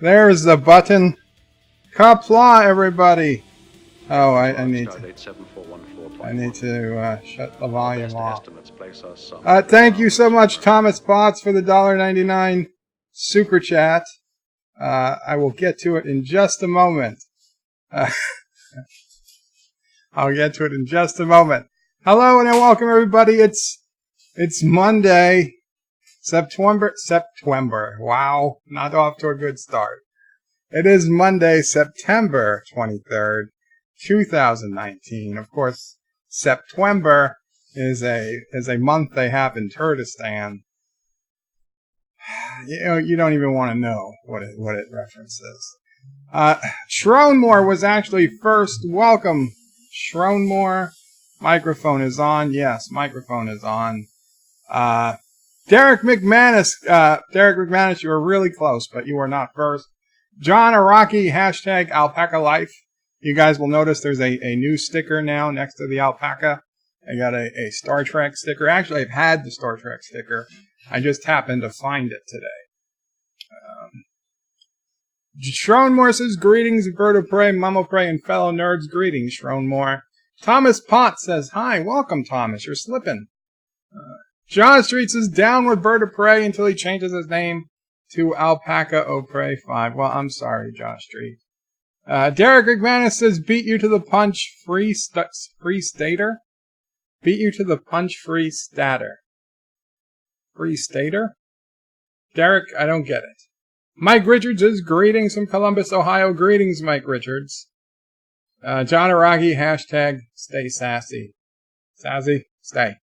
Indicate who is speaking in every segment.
Speaker 1: There's the button. Qapla, everybody. Oh, I need to shut the volume off. Thank you so much, Thomas Potts, for the $1.99 super chat. I will get to it in just a moment. I'll get to it in just a moment. Hello and welcome, everybody. It's Monday, September. Wow, not off to a good start. It is Monday, September 23rd, 2019. Of course, September is a month they have in Kurdistan. You don't even want to know what it references. Shronmore was actually first. Welcome, Shronmore. Microphone is on. Yes, microphone is on. Derek McManus, you were really close, but you were not first. John Araki, hashtag Alpaca Life. You guys will notice there's a new sticker now next to the alpaca. I got a Star Trek sticker. Actually, I've had the Star Trek sticker. I just happened to find it today. Shronmore says, greetings, bird of prey, mammal prey, and fellow nerds. Greetings, Shronmore. Thomas Potts says, hi, welcome, Thomas. You're slipping. John Street says, down with bird of prey until he changes his name to Alpaca O'Prey 5. Well, I'm sorry, Josh Street. Derek McManus says, beat you to the punch, free stater? Beat you to the punch, free stater. Free stater? Derek, I don't get it. Mike Richards says, greetings from Columbus, Ohio. Greetings, Mike Richards. John Araki, hashtag stay sassy. Sassy? Stay.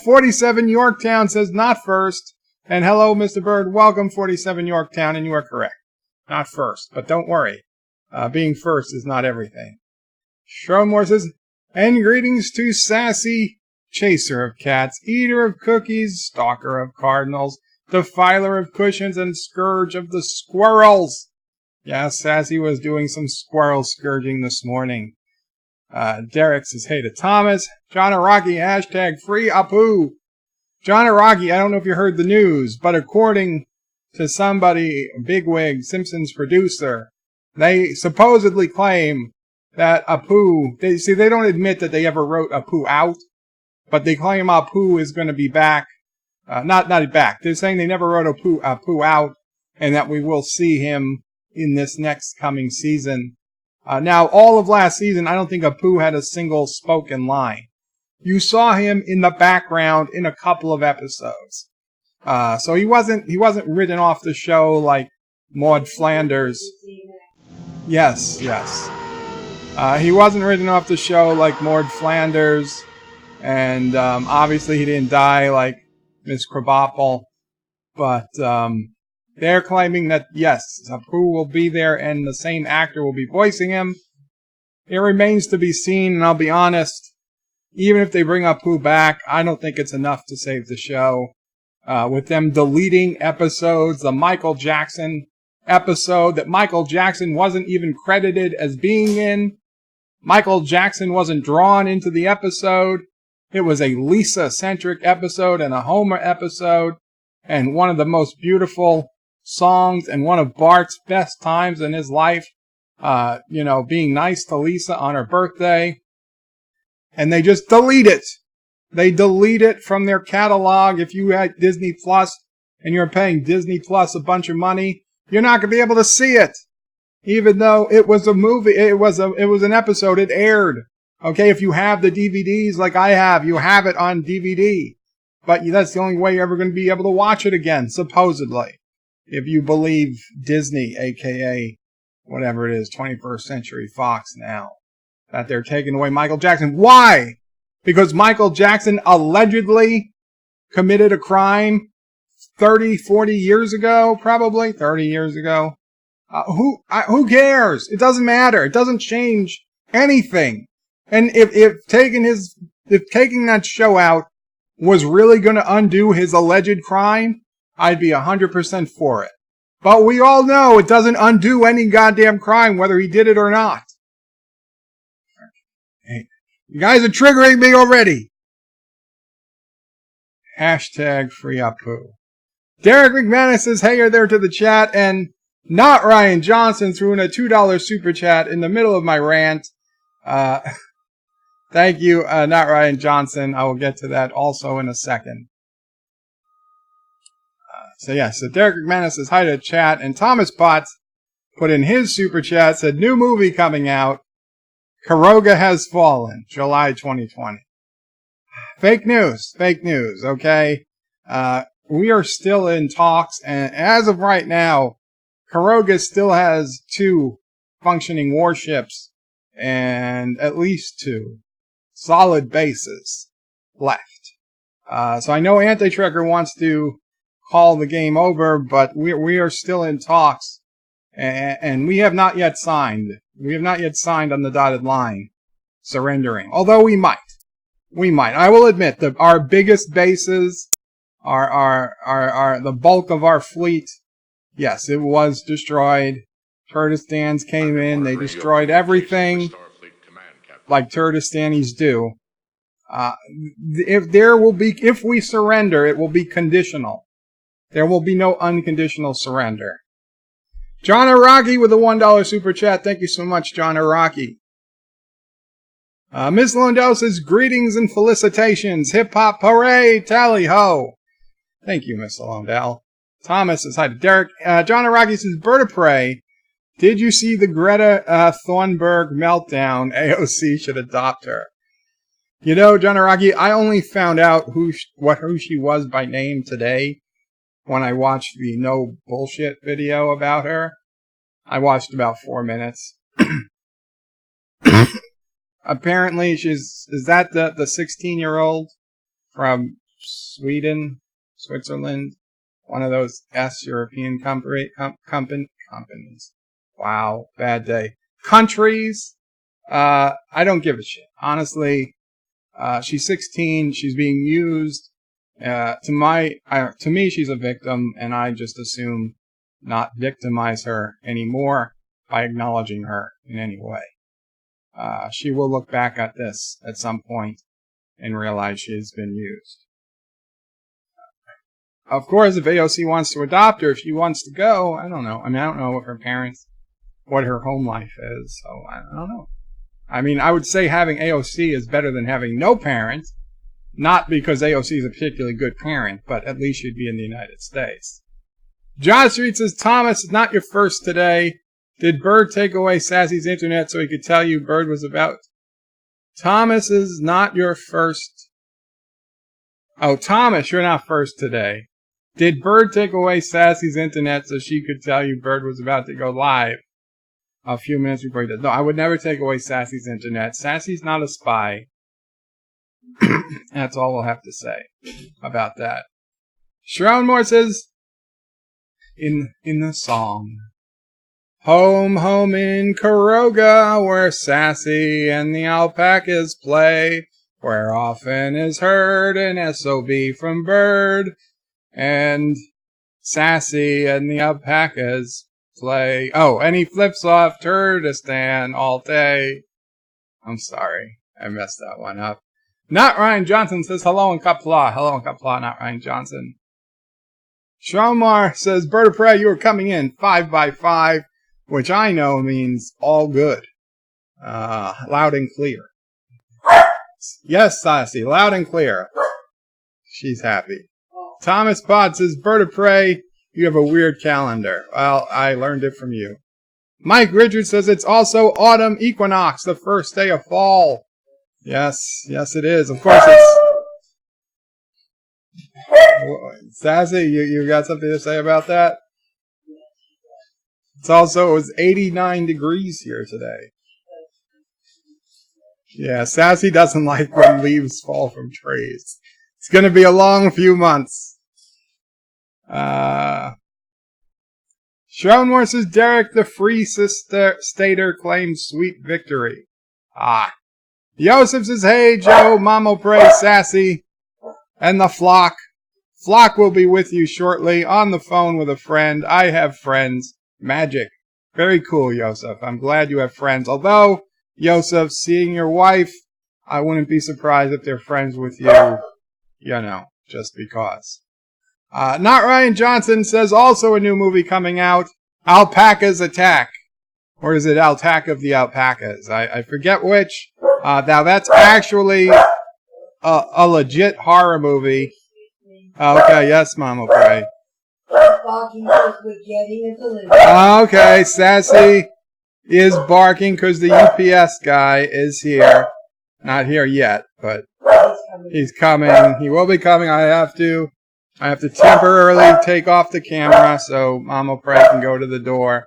Speaker 1: 47 Yorktown says, not first. And hello, Mr. Bird. Welcome, 47 Yorktown, and you are correct. Not first, but don't worry. Being first is not everything. Shronmore says, and greetings to Sassy, chaser of cats, eater of cookies, stalker of cardinals, defiler of cushions, and scourge of the squirrels. Yeah, Sassy was doing some squirrel scourging this morning. Derek says, hey to Thomas. John Araki, hashtag free Apu. John Araki, I don't know if you heard the news, but according to somebody, bigwig, Simpsons producer, they supposedly claim that Apu, they don't admit that they ever wrote Apu out, but they claim Apu is going to be back. Not back. They're saying they never wrote Apu out, and that we will see him in this next coming season. Now, all of last season, I don't think Apu had a single spoken line. You saw him in the background in a couple of episodes. So he wasn't written off the show like Maud Flanders. Yes. He wasn't written off the show like Maud Flanders, and obviously he didn't die like Miss Qapla. But they're claiming that yes, Apu will be there and the same actor will be voicing him. It remains to be seen, and I'll be honest. Even if they bring Apu back, I don't think it's enough to save the show. With them deleting episodes, the Michael Jackson episode that Michael Jackson wasn't even credited as being in. Michael Jackson wasn't drawn into the episode. It was a Lisa-centric episode and a Homer episode, and one of the most beautiful songs and one of Bart's best times in his life. Being nice to Lisa on her birthday. And they just delete it. They delete it from their catalog. If you had Disney Plus and you're paying Disney Plus a bunch of money, you're not going to be able to see it. Even though it was a movie, it was an episode, it aired. Okay, if you have the DVDs like I have, you have it on DVD. But that's the only way you're ever going to be able to watch it again, supposedly. If you believe Disney, aka whatever it is, 21st Century Fox now. That they're taking away Michael Jackson. Why? Because Michael Jackson allegedly committed a crime 30, 40 years ago, probably 30 years ago. Who cares? It doesn't matter. It doesn't change anything. And if taking that show out was really going to undo his alleged crime, I'd be 100% for it. But we all know it doesn't undo any goddamn crime, whether he did it or not. Hey, you guys are triggering me already. Hashtag free Apu. Derek McManus says, hey there to the chat, and not Ryan Johnson threw in a $2 super chat in the middle of my rant. Thank you, not Ryan Johnson. I will get to that also in a second. So Derek McManus says hi to chat, and Thomas Potts put in his super chat, said new movie coming out, Karoga Has Fallen, July 2020. Fake news, okay? We are still in talks, and as of right now, Karoga still has 2 functioning warships and at least 2 solid bases left. So I know Anti-Trekker wants to call the game over, but we are still in talks, and we have not yet signed. We have not yet signed on the dotted line, surrendering. Although we might. I will admit that our biggest bases, are the bulk of our fleet. Yes, it was destroyed. Turtistans came in. They destroyed everything, like Turtistanis do. If we surrender, it will be conditional. There will be no unconditional surrender. John Araki with a $1 super chat. Thank you so much, John Araki. Miss Londell says, greetings and felicitations. Hip hop hooray, tally ho. Thank you, Miss Londell. Thomas says hi to Derek. John Araki says, bird of prey. Did you see the Greta Thunberg meltdown? AOC should adopt her. You know, John Araki, I only found out who she was by name today when I watched the no bullshit video about her. I watched about 4 minutes. Apparently, is that the 16-year-old from Sweden, Switzerland, one of those European companies. Wow, bad day. Countries. I don't give a shit. Honestly, she's 16. She's being used. To me, she's a victim, and I just assume not victimize her anymore by acknowledging her in any way. She will look back at this at some point and realize she has been used. Of course, if AOC wants to adopt her, if she wants to go, I don't know. I don't know what her home life is, so I don't know. I would say having AOC is better than having no parents, not because AOC is a particularly good parent, but at least she'd be in the United States. John Street says, Thomas, it's not your first today. Did Bird take away Sassy's internet so he could tell you Bird was about? Thomas is not your first. Oh, Thomas, you're not first today. Did Bird take away Sassy's internet so she could tell you Bird was about to go live a few minutes before he did? No, I would never take away Sassy's internet. Sassy's not a spy. That's all we'll have to say about that. Sharon Moore says, in the song, home, home in Karoga, where Sassy and the alpacas play, where often is heard an SOB from Bird, and Sassy and the alpacas play. Oh, and he flips off Turdistan all day. I'm sorry, I messed that one up. Not Ryan Johnson says hello in Qapla. Hello in Qapla, not Ryan Johnson. Shamar says, Bird of Prey, you are coming in 5x5, which I know means all good. Loud and clear. Yes, Sassy, loud and clear. She's happy. Thomas Pod says, Bird of Prey, you have a weird calendar. Well, I learned it from you. Mike Richards says it's also autumn equinox, the first day of fall. Yes, it is. Of course it's... Sassy, you got something to say about that? It was 89 degrees here today. Yeah, Sassy doesn't like when leaves fall from trees. It's going to be a long few months. Sharon Moore says, Derek the Free Stater claims sweet victory. Yosef says, hey, Joe, Mamo Pray, Sassy, and the flock. Flock will be with you shortly on the phone with a friend. I have friends. Magic. Very cool, Yosef. I'm glad you have friends. Although, Yosef, seeing your wife, I wouldn't be surprised if they're friends with you, just because. Not Ryan Johnson says also a new movie coming out, Alpaca's Attack. Or is it Attack of the Alpacas? I forget which. Now that's actually a legit horror movie. Okay, yes, Mama Pray. Okay, Sassy is barking because the UPS guy is here. Not here yet, but he's coming. He will be coming. I have to temporarily take off the camera so Mama Pray can go to the door.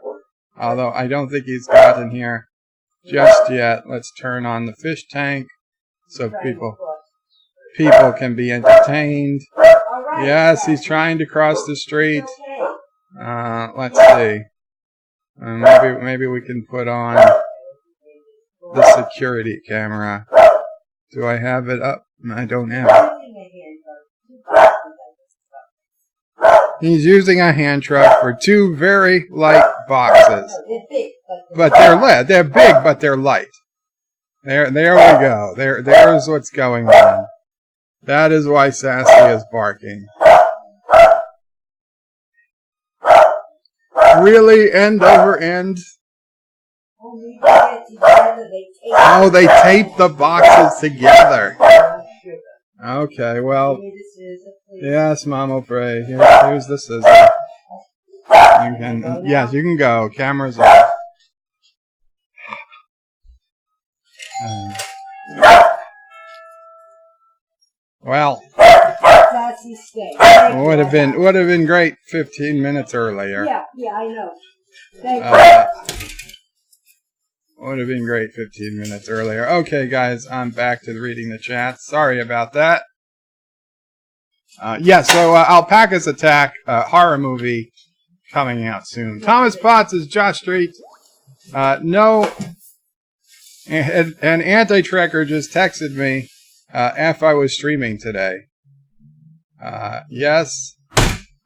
Speaker 1: Although I don't think he's gotten here just yet. Let's turn on the fish tank so people can be entertained. Yes, he's trying to cross the street. Let's see. Maybe we can put on the security camera. Do I have it up? I don't have it. He's using a hand truck for two very light boxes. But they're big, but they're light. There we go. There's what's going on. That is why Sassy is barking. Really, end over end? Oh, they taped the boxes together. Okay, well, yes, Mama Pray. Here's the scissors. Yes, you can go. Camera's off. Well, would have been great 15 minutes earlier.
Speaker 2: Yeah, I know. Thank you.
Speaker 1: Would have been great 15 minutes earlier. Okay, guys, I'm back to reading the chat. Sorry about that. So Alpaca's Attack, horror movie, coming out soon. Thomas Potts is Josh Street. No, an anti-tracker just texted me if I was streaming today. Yes,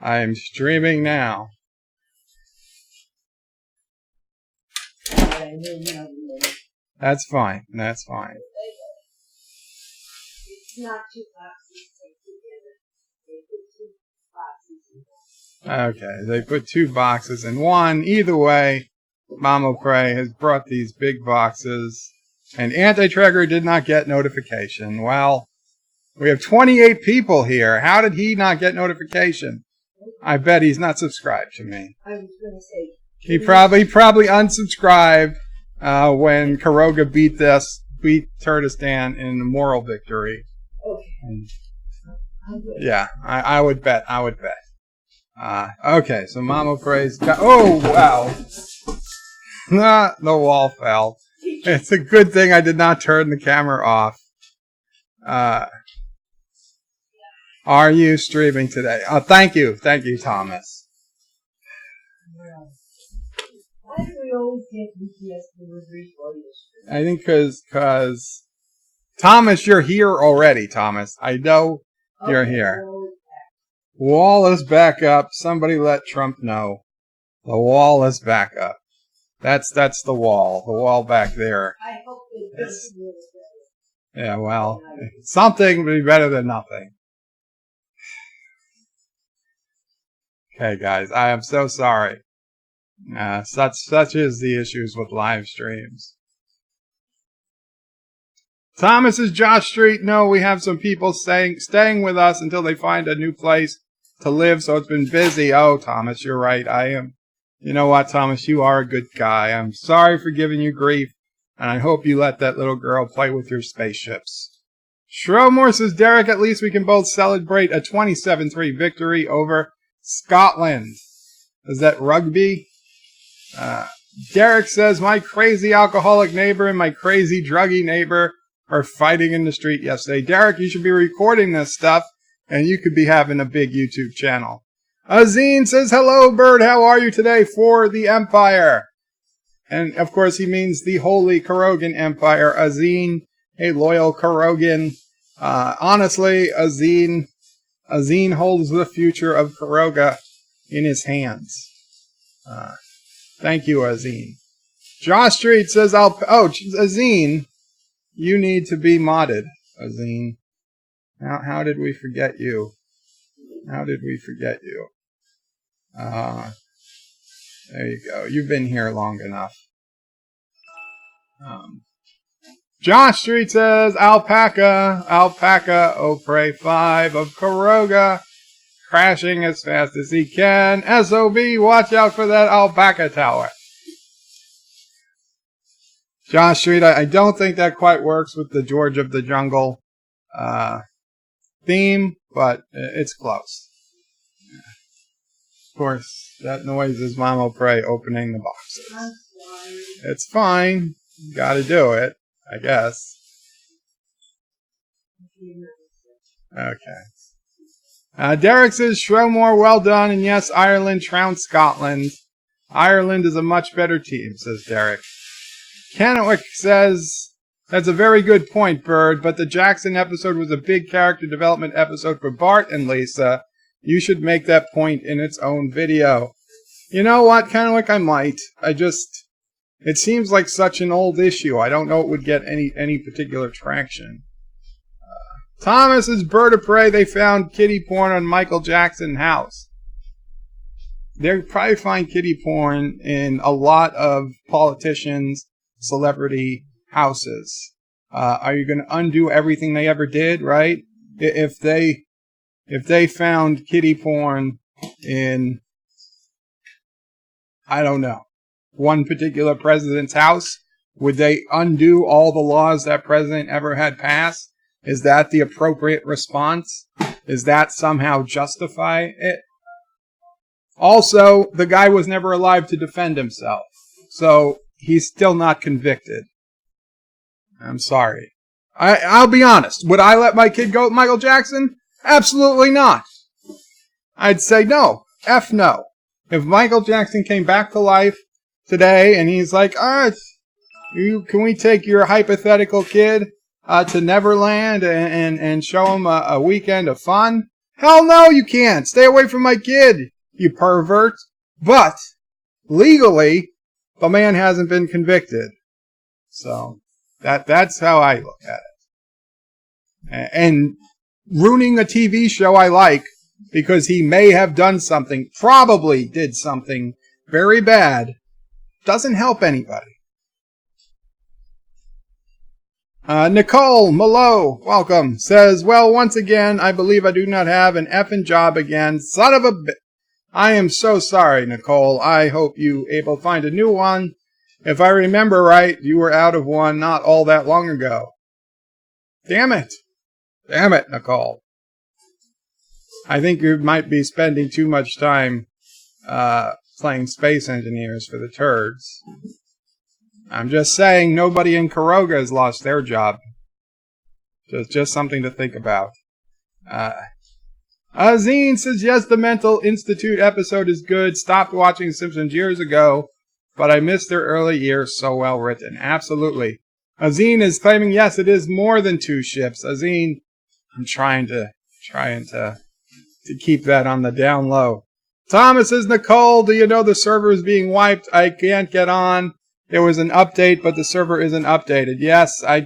Speaker 1: I'm streaming now. That's fine. That's fine.
Speaker 2: It's not 2 boxes together.
Speaker 1: Okay, they put 2 boxes in one. Either way, Mama Pray has brought these big boxes, and Anti-Tracker did not get notification. Well, we have 28 people here. How did he not get notification? I bet he's not subscribed to me.
Speaker 2: I was going to say.
Speaker 1: He probably unsubscribed when Karoga beat Turtistan in a moral victory.
Speaker 2: Okay.
Speaker 1: Yeah, I would bet. Okay, so Mama Pray's oh, wow. The wall fell. It's a good thing I did not turn the camera off. Are you streaming today? Oh, thank you, Thomas.
Speaker 2: Why do we always get UPS deliveries while you're streaming?
Speaker 1: I think because Thomas, you're here already, Thomas. I know you're here. Wall is back up. Somebody let Trump know. The wall is back up. That's the wall. The wall back there.
Speaker 2: I hope it's
Speaker 1: Yeah, well, something would be better than nothing. Okay, guys, I am so sorry. Such is the issues with live streams. Thomas is Josh Street. No, we have some people staying with us until they find a new place to live, so it's been busy. Oh, Thomas, you're right. I am. You know what, Thomas? You are a good guy. I'm sorry for giving you grief, and I hope you let that little girl play with your spaceships. Shrowmore says, Derek, at least we can both celebrate a 27-3 victory over Scotland. Is that rugby? Derek says, my crazy alcoholic neighbor and my crazy druggy neighbor are fighting in the street yesterday. Derek, you should be recording this stuff, and you could be having a big YouTube channel. Azine says, hello, Bird. How are you today for the Empire? And, of course, he means the Holy Karogan Empire. Azine, a loyal Karogan. Honestly, Azine holds the future of Karoga in his hands. Thank you, Azine. Josh Street says, Azine, you need to be modded, Azine. How did we forget you? How did we forget you? There you go. You've been here long enough. Josh Street says, Alpaca, Opre 5 of Karoga, crashing as fast as he can. SOB, watch out for that alpaca tower. Josh Street, I don't think that quite works with the George of the Jungle theme, but it's close. Of course, that noise is Mama Prey opening the boxes. It's fine. Gotta do it, I guess. Okay. Derek says, Shrowmore, well done, and yes, Ireland trounced Scotland. Ireland is a much better team, says Derek. Kennewick says, that's a very good point, Bird, but the Jackson episode was a big character development episode for Bart and Lisa. You should make that point in its own video. You know what, Kennewick, I might. It seems like such an old issue. I don't know it would get any particular traction. Thomas's Bird of Prey, they found kitty porn on Michael Jackson's house. They'll probably find kitty porn in a lot of politicians' celebrity houses. Are you going to undo everything they ever did, right? If they found kitty porn in, I don't know, one particular president's house, would they undo all the laws that president ever had passed? Is that the appropriate response? Is that somehow justify it? Also, the guy was never alive to defend himself, so he's still not convicted. I'm sorry. I'll be honest. Would I let my kid go with Michael Jackson? Absolutely not. I'd say no. F no. If Michael Jackson came back to life today and he's like, can we take your hypothetical kid to Neverland and show him a weekend of fun? Hell no, you can't. Stay away from my kid, you pervert. But legally, the man hasn't been convicted. So that's how I look at it. And ruining a TV show I like because he may have done something, probably did something very bad, doesn't help anybody. Nicole Malo, welcome, says, well, once again, I believe I do not have an effing job again. Son of a bitch. I am so sorry, Nicole. I hope you able to find a new one. If I remember right, you were out of one not all that long ago. Damn it. Damn it, Nicole. I think you might be spending too much time playing Space Engineers for the turds. I'm just saying nobody in Karoga has lost their job. Just something to think about. Azine says, yes, the Mental Institute episode is good. Stopped watching Simpsons years ago, but I missed their early years. So well written. Absolutely. Azine is claiming, yes, it is more than 2 ships. Azine, I'm trying to keep that on the down low. Thomas says, Nicole, do you know the server is being wiped? I can't get on. There was an update, but the server isn't updated. Yes, in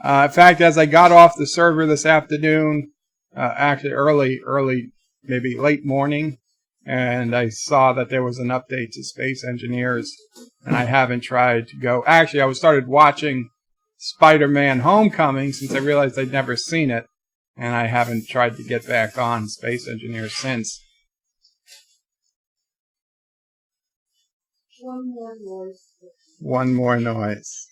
Speaker 1: fact, as I got off the server this afternoon, actually early, maybe late morning, and I saw that there was an update to Space Engineers, and I haven't tried to go. Actually, I started watching Spiderman Homecoming since I realized I'd never seen it, and I haven't tried to get back on Space Engineers since. One more noise.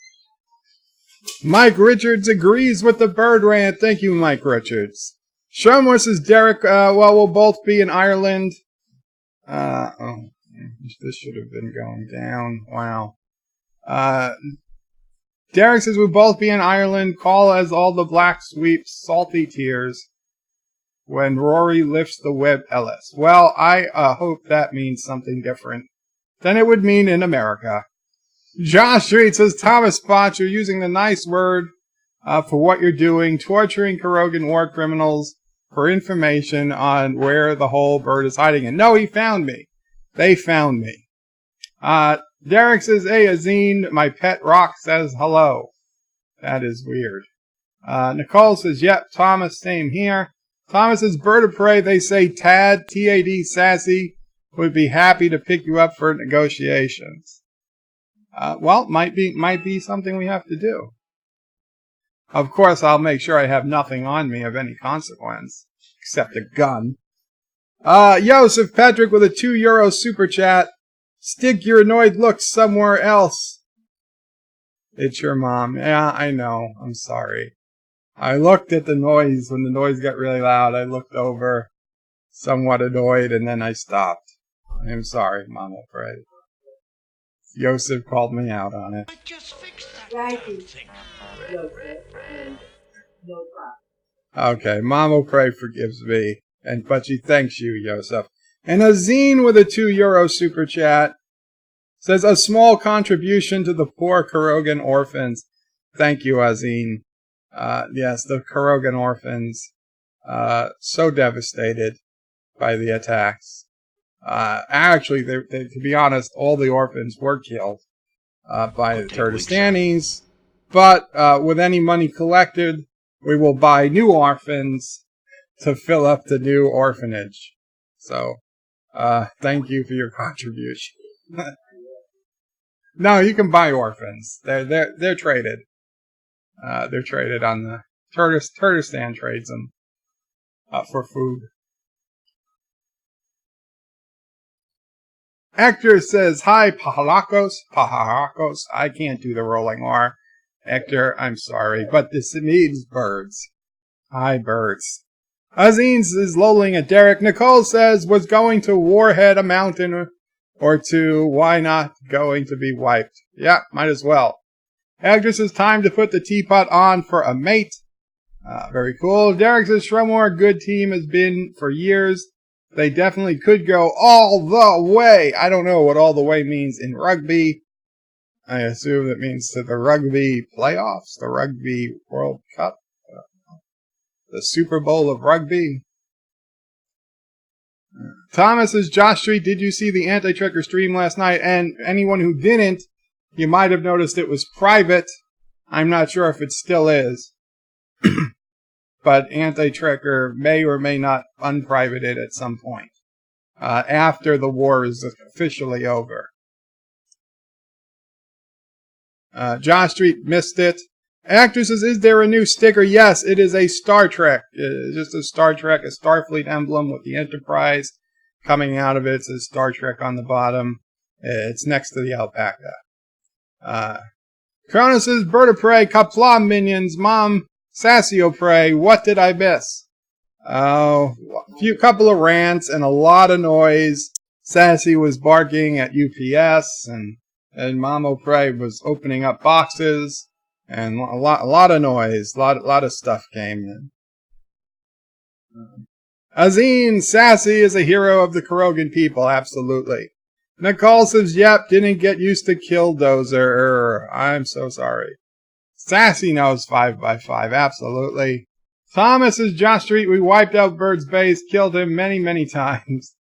Speaker 1: Mike Richards agrees with the bird rant. Thank you, Mike Richards. Shomor says, Derek, well, we'll both be in Ireland. This should have been going down. Wow. Derek says, we'll both be in Ireland. Call as all the black sweeps salty tears when Rory lifts the web Ellis. Well, I hope that means something different than it would mean in America. Josh Street says, Thomas Spot, you're using the nice word for what you're doing, torturing Karogan war criminals for information on where the whole bird is hiding. And no, he found me. They found me. Derek says, hey, Azine, my pet rock says hello. That is weird. Nicole says, yep, Thomas, same here. Thomas says, bird of prey, they say Tad, T-A-D, sassy, would be happy to pick you up for negotiations. Well, might be something we have to do. Of course, I'll make sure I have nothing on me of any consequence, except a gun. Joseph Patrick with a €2 super chat. Stick your annoyed looks somewhere else. It's your mom. Yeah, I know. I'm sorry. I looked at the noise. When the noise got really loud, I looked over, somewhat annoyed, and then I stopped. I'm sorry, Mama Fred. Joseph called me out on it.
Speaker 2: Thank you, Joseph. And no problem.
Speaker 1: Okay, Mama Pray forgives me, but she thanks you, Joseph. And Azine with a €2 super chat says, a small contribution to the poor Kurogan orphans. Thank you, Azine. Yes, the Kurogan orphans, so devastated by the attacks. Actually, to be honest, all the orphans were killed by the Turdistanis. But with any money collected, we will buy new orphans to fill up the new orphanage. So, thank you for your contribution. No, you can buy orphans. They're traded. They're traded on the Turdistan trades them for food. Hector says, hi, Pahalakos. I can't do the rolling R. Hector, I'm sorry, but this means birds. Hi, birds. Azines is lolling at Derek. Nicole says, was going to Warhead a mountain or two. Why not going to be wiped? Yeah, might as well. Hector says, time to put the teapot on for a mate. Very cool. Derek says, Shremore, good team has been for years. They definitely could go all the way. I don't know what all the way means in rugby. I assume it means to the rugby playoffs, the Rugby World Cup, the Super Bowl of rugby. Thomas says, Josh Street, did you see the Anti-Trekker stream last night? And anyone who didn't, you might have noticed it was private. I'm not sure if it still is. But Anti-Trekker may or may not unprivate it at some point. After the war is officially over. Josh Street missed it. Actor says, is there a new sticker? Yes, it is a Star Trek. It's just a Star Trek, a Starfleet emblem with the Enterprise coming out of it. It says Star Trek on the bottom. It's next to the alpaca. Cronus says, bird of prey, Qapla minions, mom, Sassio prey, what did I miss? Oh, couple of rants and a lot of noise. Sassy was barking at UPS and Mamo Prey was opening up boxes, and a lot of noise, a lot of stuff came in. Azine, Sassy is a hero of the Kurogan people, absolutely. Nicole says, yep, didn't get used to Killdozer. I'm so sorry. Sassy knows 5x5, absolutely. Thomas is Josh Street, we wiped out Bird's base, killed him many, many times.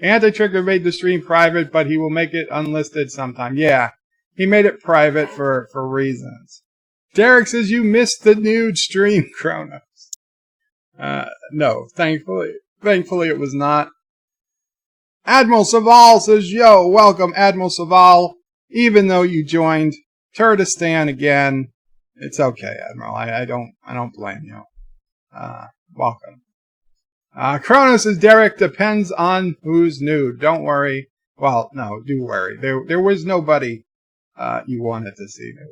Speaker 1: Anti-Trigger made the stream private, but he will make it unlisted sometime. Yeah, he made it private for reasons. Derek says, you missed the nude stream, Kronos. No, thankfully it was not. Admiral Saval says, yo, welcome, Admiral Saval. Even though you joined Turdistan again, it's okay, Admiral. I don't blame you. Welcome. Cronus says, Derek, depends on who's nude. Don't worry. Well, no, do worry. There was nobody you wanted to see nude.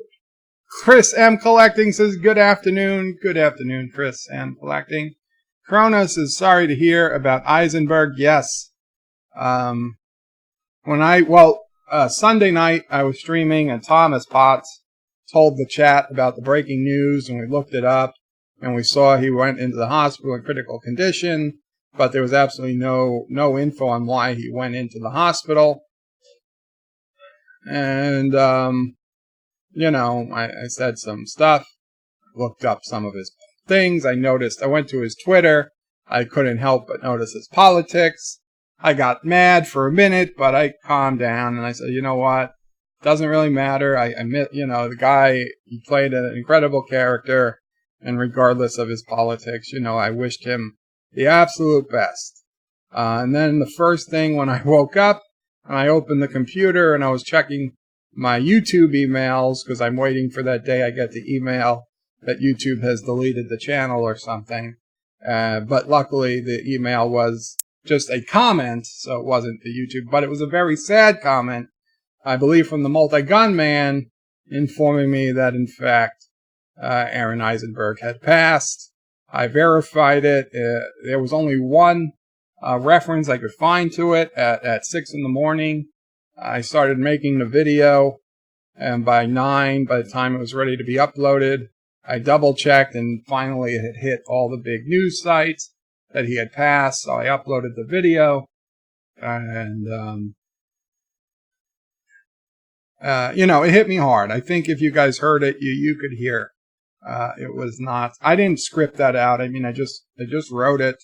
Speaker 1: Chris M. Collecting says, good afternoon. Good afternoon, Chris M. Collecting. Cronus is sorry to hear about Eisenberg. Yes. Sunday night I was streaming and Thomas Potts told the chat about the breaking news, and we looked it up. And we saw he went into the hospital in critical condition, but there was absolutely no info on why he went into the hospital. And, I said some stuff, looked up some of his things. I went to his Twitter. I couldn't help but notice his politics. I got mad for a minute, but I calmed down and I said, you know what? Doesn't really matter. The guy, he played an incredible character. And regardless of his politics, I wished him The absolute best. And then the first thing when I woke up, I opened the computer and I was checking my YouTube emails because I'm waiting for that day I get the email that YouTube has deleted the channel or something. But luckily the email was just a comment, so it wasn't the YouTube. But it was a very sad comment, I believe from the Multi-Gun Man, informing me that in fact Aaron Eisenberg had passed. I verified it. There was only one reference I could find to it at 6 in the morning. I started making the video, and by 9, by the time it was ready to be uploaded, I double-checked, and finally it had hit all the big news sites that he had passed, so I uploaded the video, and, it hit me hard. I think if you guys heard it, you could hear. It was not, I didn't script that out. I mean, I just wrote it,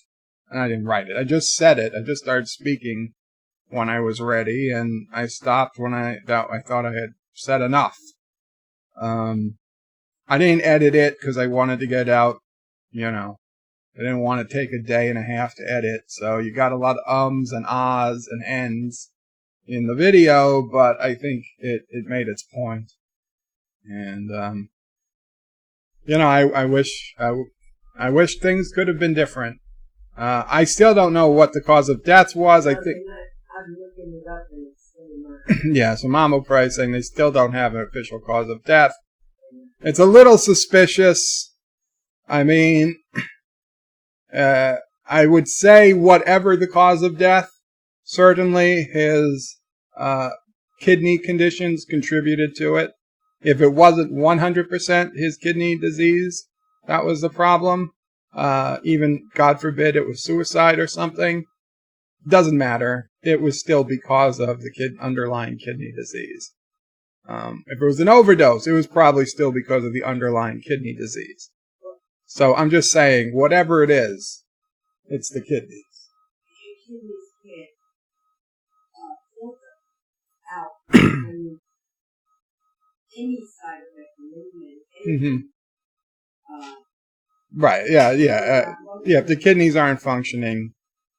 Speaker 1: and I didn't write it. I just said it. I just started speaking when I was ready, and I stopped when I thought I had said enough. I didn't edit it because I wanted to get out, I didn't want to take a day and a half to edit, so you got a lot of ums and ahs and ends in the video, but I think it made its point. And, I wish things could have been different. I still don't know what the cause of death was. I think.
Speaker 2: I'm looking it up and it's still not.
Speaker 1: Yeah, so Mom will probably saying they still don't have an official cause of death. It's a little suspicious. I mean, I would say whatever the cause of death, certainly his kidney conditions contributed to it. If it wasn't 100% his kidney disease, that was the problem. Even, God forbid, it was suicide or something. Doesn't matter. It was still because of the underlying kidney disease. If it was an overdose, it was probably still because of the underlying kidney disease. So I'm just saying, whatever it is, it's the kidneys.
Speaker 2: Your kidneys can't filter out any side effect, anything.
Speaker 1: Right, yeah. If the kidneys aren't functioning,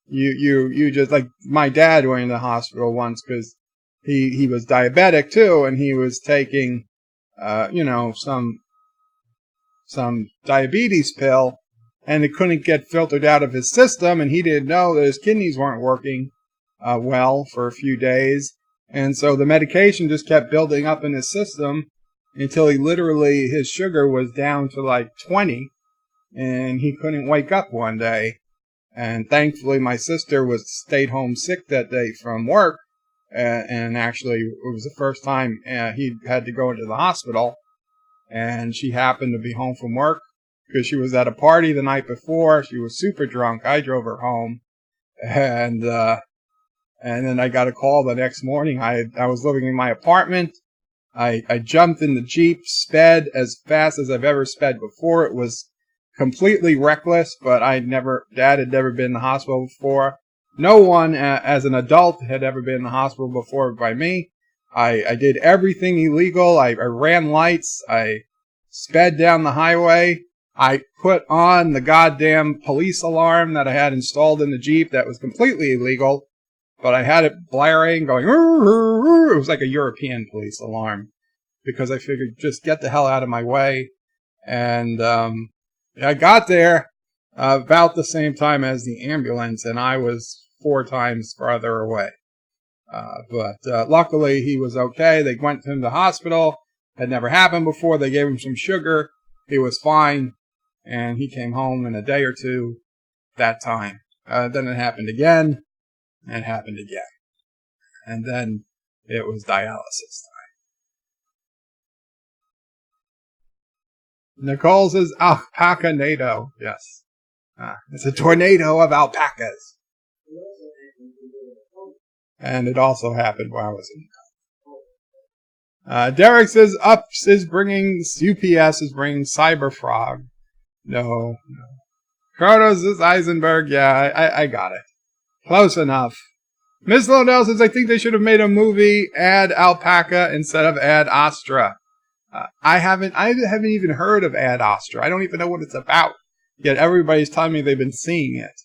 Speaker 1: you just, like my dad went in the hospital once because he was diabetic too, and he was taking, some diabetes pill, and it couldn't get filtered out of his system, and he didn't know that his kidneys weren't working well for a few days, and so the medication just kept building up in his system until his sugar was down to like 20, and he couldn't wake up one day. And thankfully, my sister stayed home sick that day from work, and actually, it was the first time he had to go into the hospital. And she happened to be home from work because she was at a party the night before. She was super drunk. I drove her home, and then I got a call the next morning. I was living in my apartment. I jumped in the Jeep, sped as fast as I've ever sped before. It was completely reckless, but Dad had never been in the hospital before. No one as an adult had ever been in the hospital before by me. I did everything illegal. I ran lights. I sped down the highway. I put on the goddamn police alarm that I had installed in the Jeep that was completely illegal, but I had it blaring, going, it was like a European police alarm, because I figured just get the hell out of my way. And I got there about the same time as the ambulance, and I was 4 times farther away. But luckily, he was okay. They went to him to the hospital. Had never happened before. They gave him some sugar. He was fine, and he came home in a day or two that time. Then it happened again, and it happened again. And then it was dialysis time. Nicole says, Alpacamania. Yes. It's a tornado of alpacas. And it also happened while I was in. Derek says, UPS is bringing Cyberfrog. No. Kronos is Eisenberg. Yeah, I got it. Close enough. Miss Lodell says, I think they should have made a movie, Ad Alpaca, instead of Ad Astra. I haven't even heard of Ad Astra. I don't even know what it's about. Yet everybody's telling me they've been seeing it.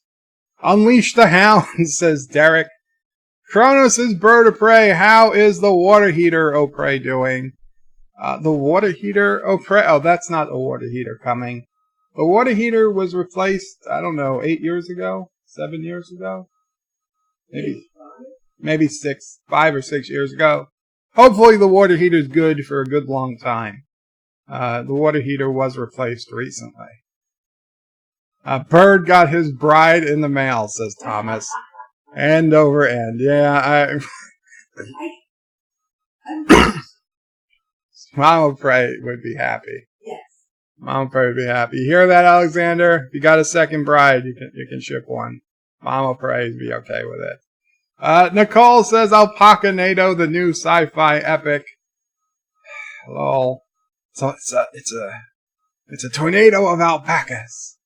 Speaker 1: Unleash the hounds, says Derek. Kronos is bird of prey. How is the water heater O prey doing? The water heater O prey. Oh, that's not a water heater coming. The water heater was replaced, I don't know, 8 years ago? 7 years ago? Maybe 5 or 6 years ago. Hopefully the water heater's good for a good long time. The water heater was replaced recently. Bird got his bride in the mail, says Thomas. End over end. Yeah, Mama Prey would be happy.
Speaker 2: Yes.
Speaker 1: Mama Prey would be happy. You hear that, Alexander? If you got a second bride, you can ship one. Mama Prey would be okay with it. Nicole says Alpacamania, the new sci-fi epic. Lol. So it's a tornado of alpacas.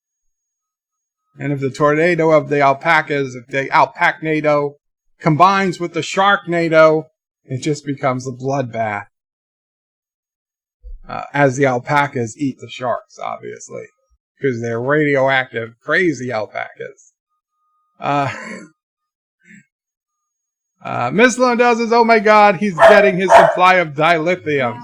Speaker 1: And if the tornado of the alpacas, if the Alpacnado combines with the Sharknado, it just becomes a bloodbath. As the alpacas eat the sharks, obviously. Because they're radioactive, crazy alpacas. Miss Lundell says, oh my god, he's getting his supply of dilithium.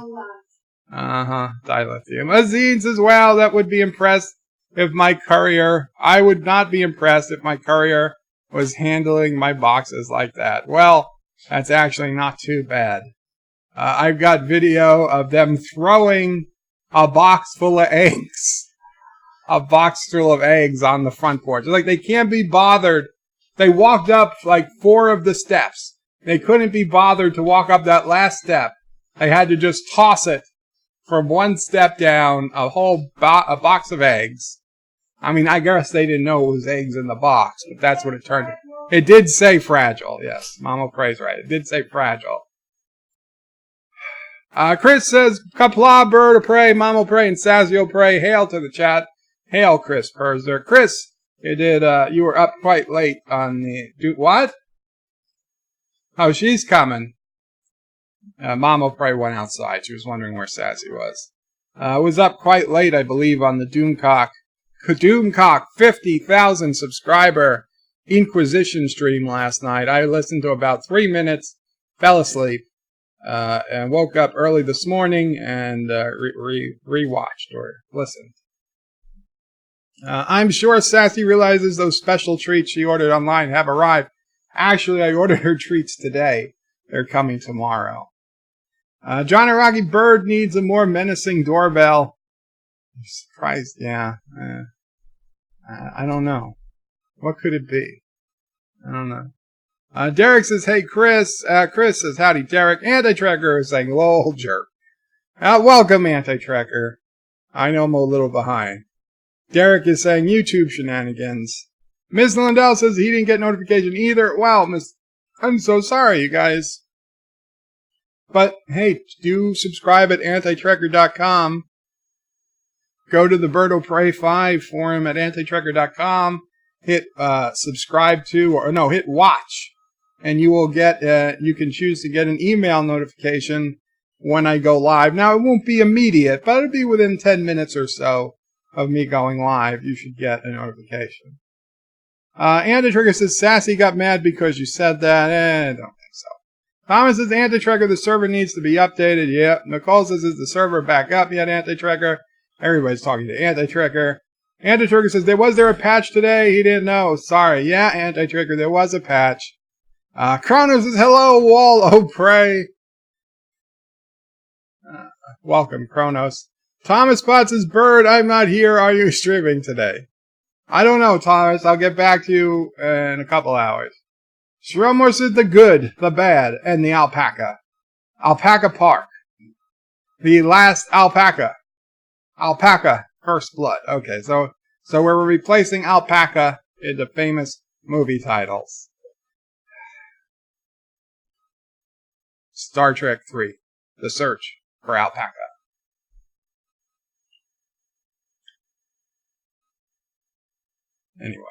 Speaker 1: Dilithium. Azine says, wow, that would be impressed. If my courier, I would not be impressed if my courier was handling my boxes like that. Well, that's actually not too bad. I've got video of them throwing a box full of eggs. A box full of eggs on the front porch. Like, they can't be bothered. They walked up like 4 of the steps. They couldn't be bothered to walk up that last step. They had to just toss it from one step down, a whole a box of eggs. I mean, I guess they didn't know it was eggs in the box, but that's what it turned out. It did say fragile, yes. Mama Prey's right. It did say fragile. Chris says, Qapla, bird of prey, Mama Prey, and Sazio Prey. Hail to the chat. Hail, Chris Perzer. Chris, you were up quite late on the... What? Oh, she's coming. Mama Prey went outside. She was wondering where Sassy was. Was up quite late, I believe, on the Doomcock 50,000 subscriber Inquisition stream last night. I listened to about 3 minutes, fell asleep, and woke up early this morning and rewatched or listened. I'm sure Sassy realizes those special treats she ordered online have arrived. Actually, I ordered her treats today. They're coming tomorrow. John Araki Bird needs a more menacing doorbell. I'm surprised, yeah. I don't know. What could it be? I don't know. Derek says, hey, Chris. Chris says, howdy, Derek. Anti-Trekker is saying, lol, jerk. Welcome, Anti-Trekker. I know I'm a little behind. Derek is saying, YouTube shenanigans. Ms. Lundell says he didn't get notification either. Wow, I'm so sorry, you guys. But, hey, do subscribe at antitrekker.com. Go to the Bird of Prey 5 forum at antitrekker.com. Hit subscribe to, or no, hit watch. And you will get, you can choose to get an email notification when I go live. Now, it won't be immediate, but it'll be within 10 minutes or so of me going live. You should get a notification. Anti-Trekker says, Sassy got mad because you said that. I don't think so. Thomas says, Anti-Trekker, the server needs to be updated. Yep. Nicole says, is the server back up yet, Anti-Trekker? Everybody's talking to Anti-Trekker. Anti-Trekker says, was there a patch today? He didn't know. Sorry. Yeah, Anti-Trekker, there was a patch. Kronos says, hello, Wall O Prey. Welcome, Kronos. Thomas Potts says, Bird, I'm not here. Are you streaming today? I don't know, Thomas. I'll get back to you in a couple hours. Shrumor says, the good, the bad, and the alpaca. Alpaca Park. The last alpaca. Alpaca, First Blood. Okay, so we're replacing alpaca in the famous movie titles. Star Trek 3, The Search for Alpaca. Anyway,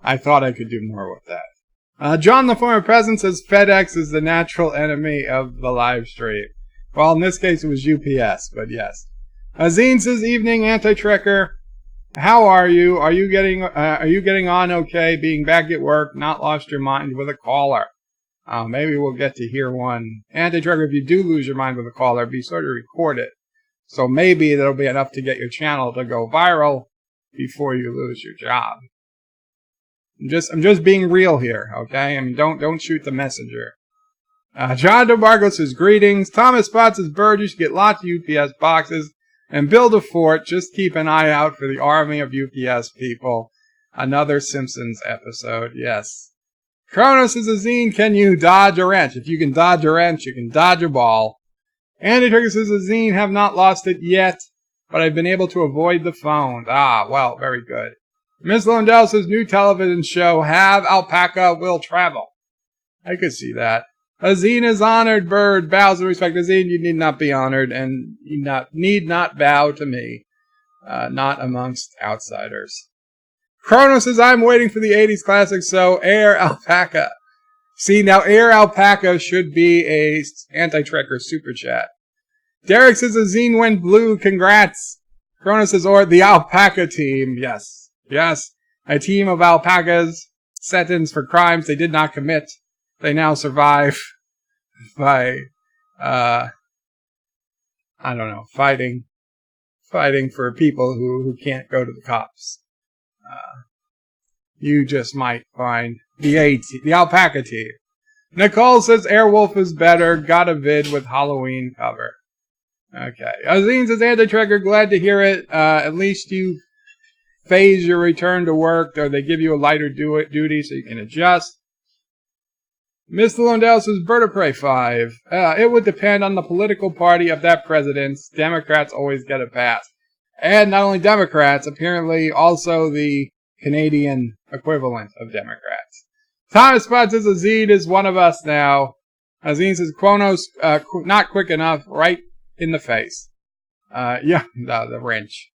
Speaker 1: I thought I could do more with that. John the former president says FedEx is the natural enemy of the live stream. Well, in this case it was UPS, but yes. Azine says, evening, Anti-Trekker. How are you? Are you getting on okay? Being back at work, not lost your mind with a caller. Maybe we'll get to hear one. Anti-Trucker, if you do lose your mind with a caller, be sure to record it. So maybe that'll be enough to get your channel to go viral before you lose your job. I'm just being real here, okay? I mean, don't shoot the messenger. John DeMarco says, greetings. Thomas Spots says, Bird, you should get lots of UPS boxes and build a fort. Just keep an eye out for the army of UPS people. Another Simpsons episode, yes. Kronos says, Azine, can you dodge a wrench? If you can dodge a wrench, you can dodge a ball. Andy Turkey says, Azine, have not lost it yet, but I've been able to avoid the phone. Ah, well, very good. Miss Lundell says, new television show, Have Alpaca Will Travel. I could see that. Azine is honored, Bird. Bows in respect. Azine, you need not be honored, and you need not bow to me. Not amongst outsiders. Chrono says, I'm waiting for the 80s classic, so Air Alpaca. See, now Air Alpaca should be a anti-trekker super chat. Derek says, Azine went blue. Congrats. Chrono says, or the Alpaca team. Yes. Yes. A team of alpacas sentenced for crimes they did not commit. They now survive by, I don't know, fighting for people who can't go to the cops. You just might find the alpaca team. Nicole says Airwolf is better. Got a vid with Halloween cover. Okay. Azine says Anti-Trekker, glad to hear it. At least you phase your return to work, or they give you a lighter duty so you can adjust. Mr. Lundell says, Bird of Prey 5. It would depend on the political party of that president. Democrats always get a pass. And not only Democrats, apparently also the Canadian equivalent of Democrats. Thomas Spot says, Azine is one of us now. Azine says, Kronos, not quick enough, right in the face. Yeah, the wrench.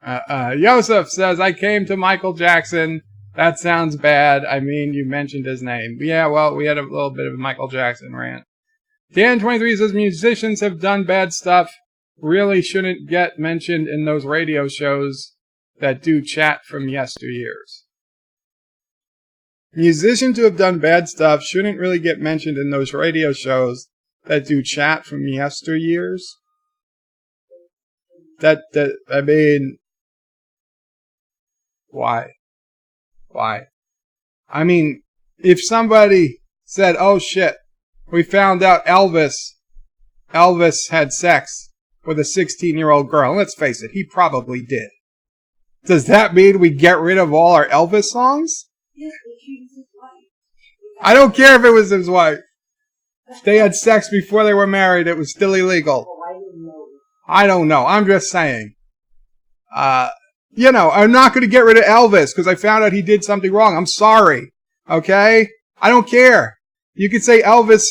Speaker 1: Yosef says, I came to Michael Jackson. That sounds bad. I mean, you mentioned his name. Yeah, well, we had a little bit of a Michael Jackson rant. Dan23 says, musicians have done bad stuff. Really shouldn't get mentioned in those radio shows that do chat from yesteryears. Musicians who have done bad stuff shouldn't really get mentioned in those radio shows that do chat from yesteryears. I mean, why? Why? I mean, if somebody said, oh shit, we found out Elvis had sex with a 16-year-old girl. Let's face it, he probably did. Does that mean we get rid of all our Elvis songs?
Speaker 2: Yes, but she was his wife.
Speaker 1: I don't care if it was his wife. If they had sex before they were married, it was still illegal.
Speaker 2: Oh, I didn't know.
Speaker 1: I don't know. I'm just saying. You know, I'm not going to get rid of Elvis because I found out he did something wrong. I'm sorry. Okay? I don't care. You could say Elvis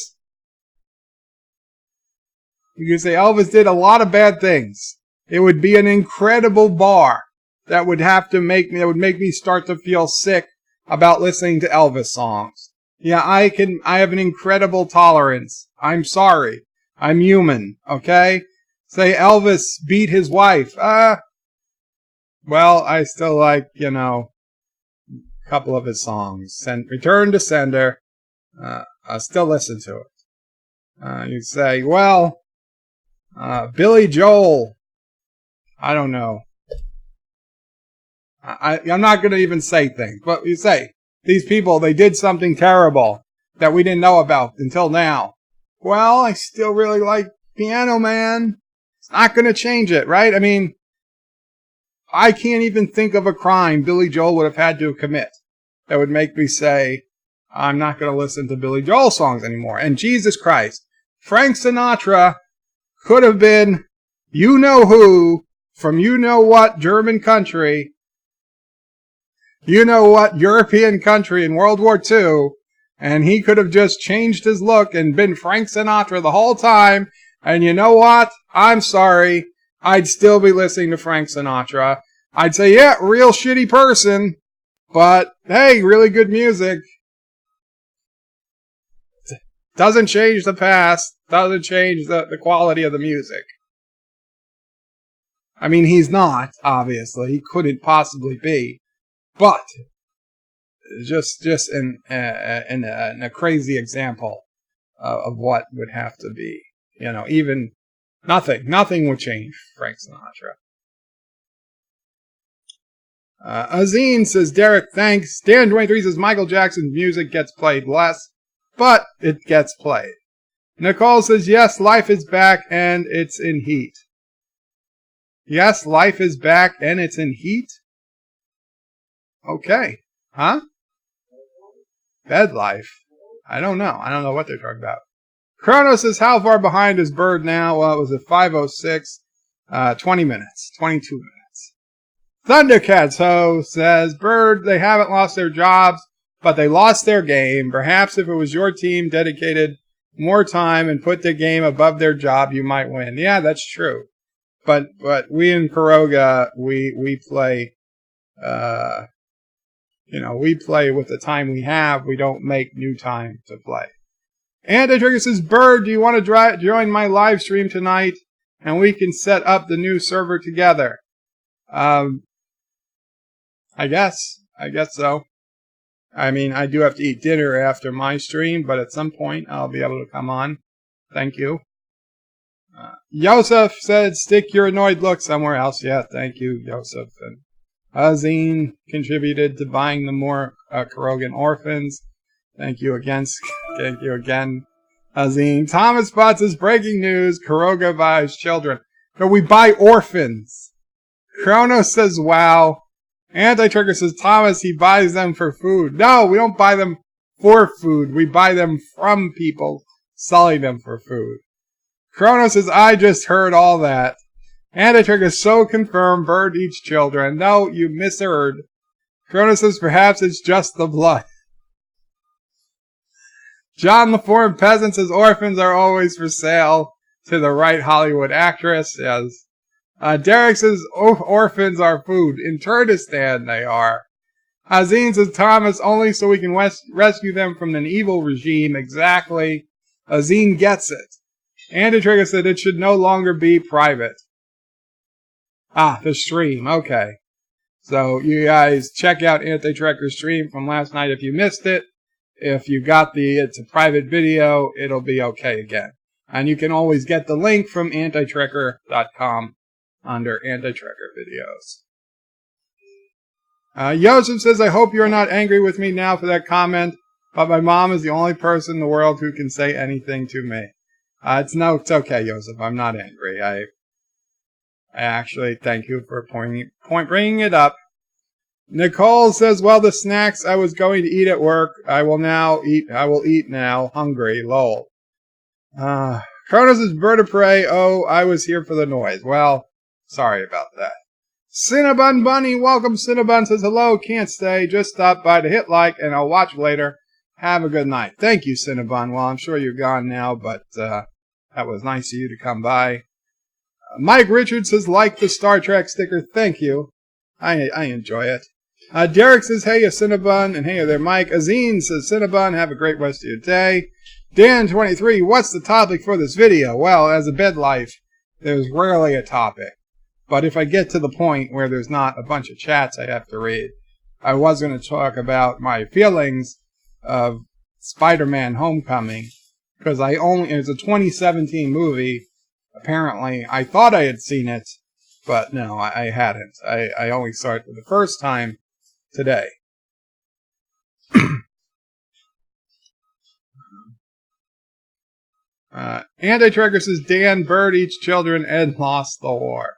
Speaker 1: did a lot of bad things. It would be an incredible bar that would make me start to feel sick about listening to Elvis songs. Yeah, I have an incredible tolerance. I'm sorry. I'm human. Okay? Say Elvis beat his wife. Well, I still like, a couple of his songs. Return to Sender. I still listen to it. You say, well, Billy Joel. I don't know. I'm not going to even say things, but you say, these people, they did something terrible that we didn't know about until now. Well, I still really like Piano Man. It's not going to change it, right? I mean, I can't even think of a crime Billy Joel would have had to commit that would make me say, I'm not going to listen to Billy Joel songs anymore. And Jesus Christ, Frank Sinatra could have been you-know-who from you-know-what German country, you-know-what European country in World War II, and he could have just changed his look and been Frank Sinatra the whole time. And you know what? I'm sorry. I'd still be listening to Frank Sinatra. I'd say, yeah, real shitty person, but hey, really good music. Doesn't change the past, doesn't change the quality of the music. I mean, he's not, obviously. He couldn't possibly be. But, just in a crazy example of what would have to be. You know, even nothing would change Frank Sinatra. Azine says, Derek, thanks. Dan23 says, Michael Jackson's music gets played less, but it gets played. Nicole says, yes, life is back and it's in heat. Yes, life is back and it's in heat? Okay. Huh? BedLife. I don't know. I don't know what they're talking about. Chrono says, how far behind is Bird now? Well, it was at 5:06. 20 minutes. 22 minutes. Thundercats Ho says, Bird, they haven't lost their jobs, but they lost their game. Perhaps if it was your team dedicated more time and put their game above their job, you might win. Yeah, that's true. But we in Kuroga, we play, we play with the time we have. We don't make new time to play. Anti-Trigger says, Bird, do you want to join my live stream tonight? And we can set up the new server together. I guess so. I mean, I do have to eat dinner after my stream, but at some point I'll be able to come on. Thank you. Yosef said, stick your annoyed look somewhere else. Yeah, thank you, Yosef. And Azine contributed to buying the more Kurogan orphans. Thank you again. Thank you again, Azine. Thomas Butts is breaking news. Kuroga buys children. No, we buy orphans. Chrono says, wow. Anti-Trigger says, Thomas, he buys them for food. No, we don't buy them for food. We buy them from people selling them for food. Chrono says, I just heard all that. Anti-Trigger so confirmed Bird eats children. No, you misheard. Chrono says, perhaps it's just the blood. John LaForme Peasant says, orphans are always for sale to the right Hollywood actress. Yes. Derek says, orphans are food. In Kurdistan, they are. Azine says, Thomas, only so we can rescue them from an evil regime. Exactly. Azine gets it. Anti-Trigger said it should no longer be private. The stream. Okay. So you guys check out Anti-Trigger's stream from last night if you missed it. If you got it's a private video, it'll be okay again. And you can always get the link from antitrigger.com under Anti-Trigger videos. Joseph says, I hope you're not angry with me now for that comment, but my mom is the only person in the world who can say anything to me. It's okay, Joseph. I'm not angry. I actually thank you for bringing it up. Nicole says, well, the snacks I was going to eat at work, I will eat now. Hungry. Lol. Kronos is bird of prey. Oh, I was here for the noise. Well, sorry about that. Cinnabon Bunny, welcome. Cinnabon says, hello, can't stay. Just stop by to hit like, and I'll watch later. Have a good night. Thank you, Cinnabon. Well, I'm sure you're gone now, but that was nice of you to come by. Mike Richards says, like the Star Trek sticker. Thank you. I enjoy it. Derek says, hey, Cinnabon, and hey there, Mike. Azine says, Cinnabon, have a great rest of your day. Dan23, what's the topic for this video? Well, as a BedLife, there's rarely a topic. But if I get to the point where there's not a bunch of chats I have to read, I was going to talk about my feelings of Spiderman Homecoming, because it's a 2017 movie. Apparently, I thought I had seen it, but no, I hadn't. I only saw it for the first time today. Anti-Trigger says, Dan, Bird eats children, and lost the war.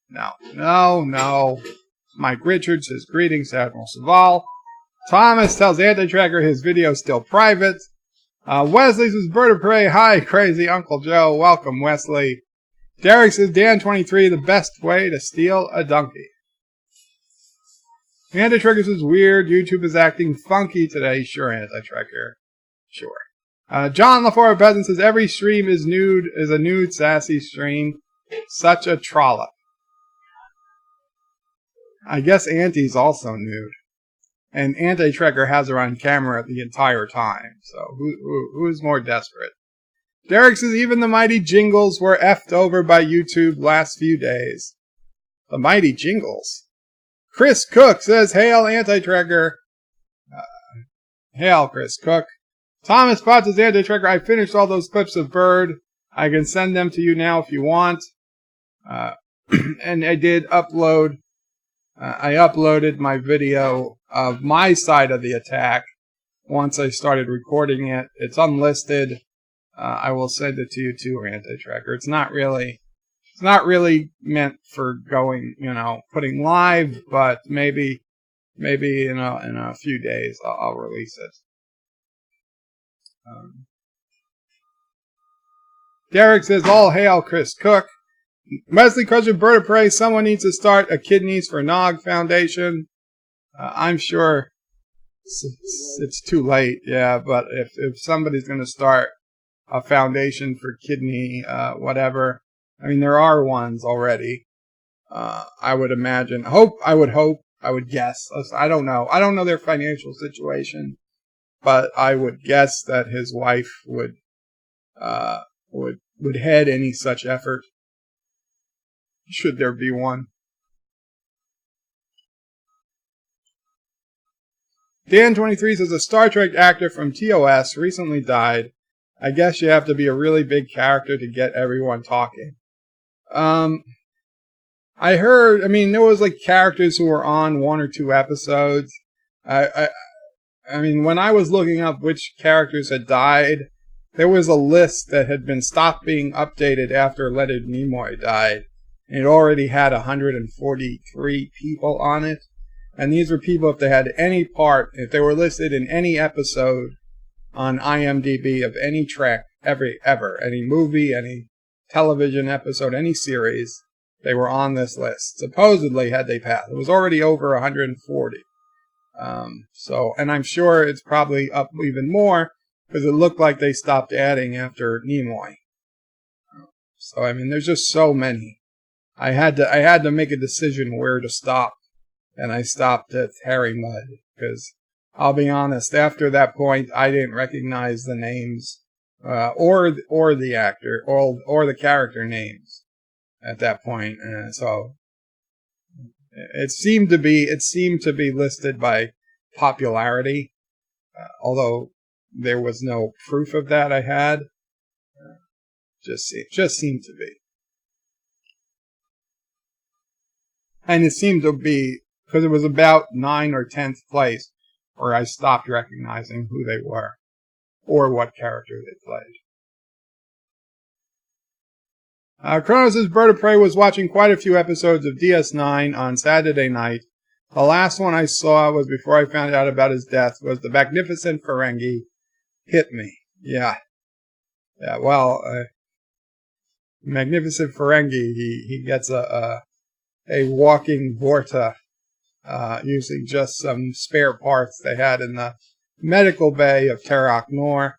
Speaker 1: No. Mike Richards says, greetings, Admiral Saval. Thomas tells Anti-Trigger his video's still private. Wesley says, Bird of Prey, hi, crazy Uncle Joe. Welcome, Wesley. Derek says, Dan23, the best way to steal a donkey. Anti-Trigger says, weird, YouTube is acting funky today. Sure, Anti-Trigger. Sure. John LaForme Peasant says, every stream is a nude, sassy stream. Such a trollop. I guess Auntie's also nude. And Anti-Trigger has her on camera the entire time. So who's more desperate? Derek says, even the mighty jingles were effed over by YouTube last few days. The mighty jingles. Chris Cook says, hail, anti-tracker. Hail, Chris Cook. Thomas Potts says, anti-tracker, I finished all those clips of Bird. I can send them to you now if you want. And I did upload. I uploaded my video of my side of the attack once I started recording it. It's unlisted. I will send it to you too, anti-tracker. It's not really meant for going, putting live, but maybe in a few days I'll release it. Derek says, all hail Chris Cook. Wesley Crusher, Bird of Prey, someone needs to start a Kidneys for Nog Foundation. I'm sure it's too late, yeah, but if somebody's going to start a foundation for kidney, whatever, I mean, there are ones already. I would imagine, I would guess. I don't know. I don't know their financial situation, but I would guess that his wife would head any such effort, should there be one. Dan23 says, a Star Trek actor from TOS recently died. I guess you have to be a really big character to get everyone talking. I heard, there was like characters who were on 1 or 2 episodes. I mean, when I was looking up which characters had died, there was a list that had been stopped being updated after Leonard Nimoy died. It already had 143 people on it. And these were people, if they had any part, if they were listed in any episode on IMDb of any Trek ever, any movie, any television episode, any series, they were on this list. Supposedly, had they passed. It was already over 140. And I'm sure it's probably up even more because it looked like they stopped adding after Nimoy. So, there's just so many. I had to make a decision where to stop, and I stopped at Harry Mudd because I'll be honest, after that point, I didn't recognize the names, or the actor, or the character names at that point. So it seemed to be listed by popularity, although there was no proof of that I had. Just seemed to be. And it seemed to be, because it was about 9th or 10th place where I stopped recognizing who they were or what character they played. Kronos' Bird of Prey was watching quite a few episodes of DS9 on Saturday night. The last one I saw was before I found out about his death was The Magnificent Ferengi. Hit me. Yeah, well, Magnificent Ferengi, he gets a walking Vorta, using just some spare parts they had in the medical bay of Terok Nor.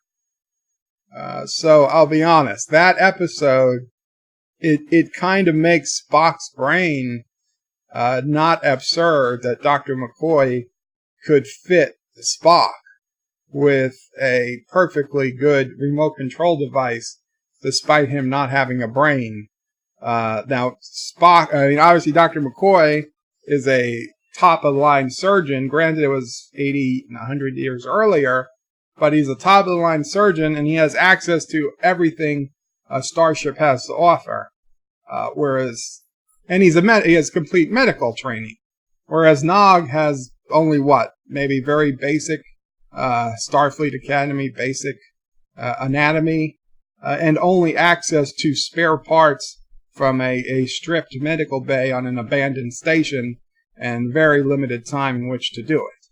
Speaker 1: So I'll be honest, that episode, it kind of makes Spock's brain not absurd that Dr. McCoy could fit Spock with a perfectly good remote control device despite him not having a brain. Now, Spock, obviously Dr. McCoy is a top-of-the-line surgeon. Granted, it was 80, 100 years earlier, but he's a top-of-the-line surgeon, and he has access to everything a starship has to offer. And he has complete medical training. Whereas Nog has only maybe very basic, Starfleet Academy, basic, anatomy, and only access to spare parts from a stripped medical bay on an abandoned station and very limited time in which to do it.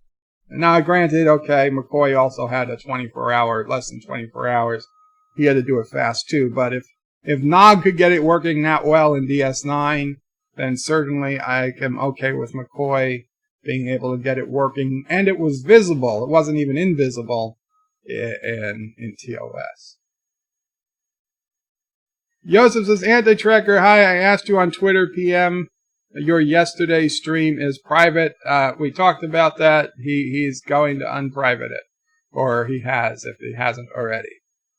Speaker 1: Now, granted, okay, McCoy also had a less than 24 hours. He had to do it fast too, but if Nog could get it working that well in DS9, then certainly I am okay with McCoy being able to get it working, and it was visible. It wasn't even invisible in TOS. Joseph says, Anti-Tracker, hi, I asked you on Twitter PM. Your yesterday stream is private. We talked about that. He's going to unprivate it. Or he has, if he hasn't already.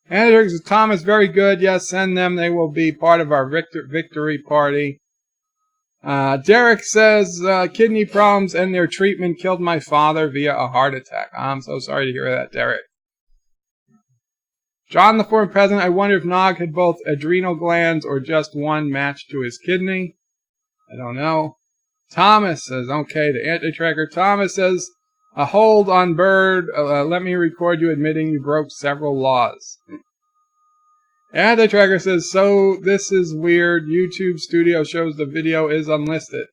Speaker 1: Anti-Tracker says, Thomas, very good. Yes, send them. They will be part of our victory party. Derek says, kidney problems and their treatment killed my father via a heart attack. I'm so sorry to hear that, Derek. John, the former president, I wonder if Nog had both adrenal glands or just one matched to his kidney. I don't know. Thomas says, okay, the anti-tracker. Thomas says, a hold on Bird. Let me record you admitting you broke several laws. Anti-tracker says, so this is weird. YouTube studio shows the video is unlisted.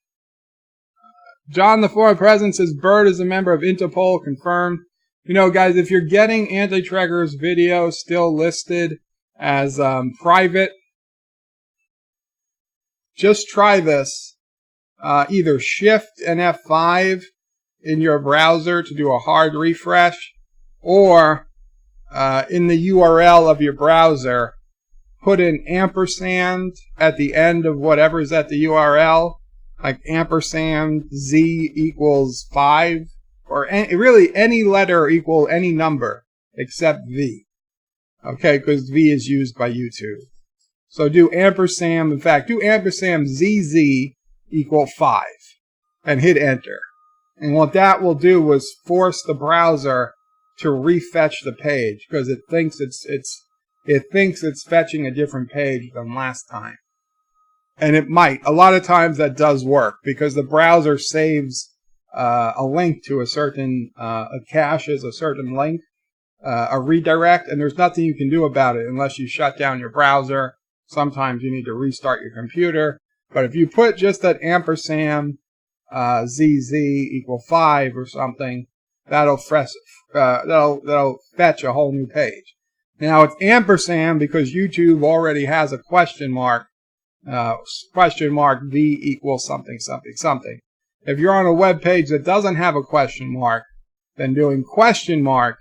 Speaker 1: John, the former president, says, Bird is a member of Interpol, confirmed. You know, guys, if you're getting Anti-Tracker's video still listed as private, just try this. Either Shift and F5 in your browser to do a hard refresh, or in the URL of your browser, put an ampersand at the end of whatever's at the URL, like ampersand Z equals 5. Or really any letter equal any number except V. Okay, because V is used by YouTube. So do ampersand, in fact, do ampersand ZZ equal 5 and hit enter. And what that will do is force the browser to refetch the page because it thinks it's fetching a different page than last time. And it might. A lot of times that does work because the browser saves a link to a certain, caches a certain link, a redirect, and there's nothing you can do about it unless you shut down your browser. Sometimes you need to restart your computer. But if you put just that ampersand, ZZ equal 5 or something, that'll fetch a whole new page. Now it's ampersand because YouTube already has a question mark V equals something, something, something. If you're on a web page that doesn't have a question mark, then doing question mark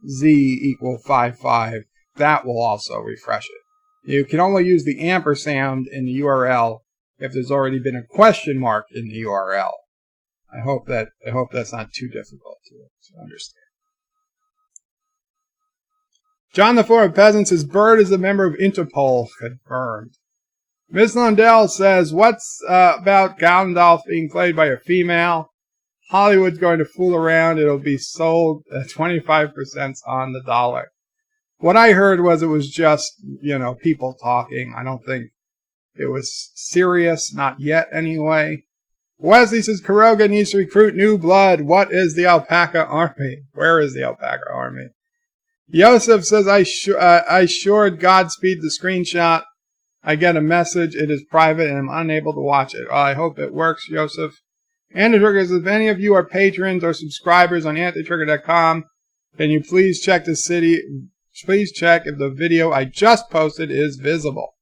Speaker 1: Z equal 55, that will also refresh it. You can only use the ampersand in the URL if there's already been a question mark in the URL. I hope that's not too difficult to understand. John the former peasant says Bird is a member of Interpol, confirmed. Ms. Lundell says, what's about Gandalf being played by a female? Hollywood's going to fool around. It'll be sold at 25% on the dollar. What I heard was it was just, people talking. I don't think it was serious. Not yet, anyway. Wesley says, Kuroga needs to recruit new blood. What is the Alpaca Army? Where is the Alpaca Army? Yosef says, I sure Godspeed the screenshot. I get a message, it is private, and I'm unable to watch it. Well, I hope it works, Joseph. Anti-Trigger says, if any of you are patrons or subscribers on antitrigger.com, can you please check if the video I just posted is visible.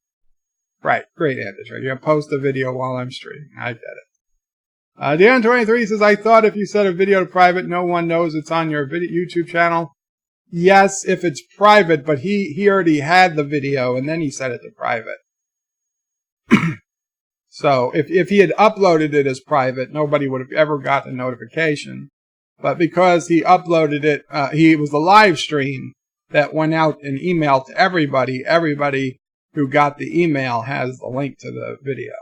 Speaker 1: Right, great, Anti-Trigger. You're going to post the video while I'm streaming. I get it. Dan23 says, I thought if you set a video to private, no one knows it's on your YouTube channel. Yes, if it's private, but he already had the video, and then he set it to private. So if he had uploaded it as private, nobody would have ever got the notification. But because he uploaded it, it was a live stream that went out an email to everybody. Everybody who got the email has the link to the video.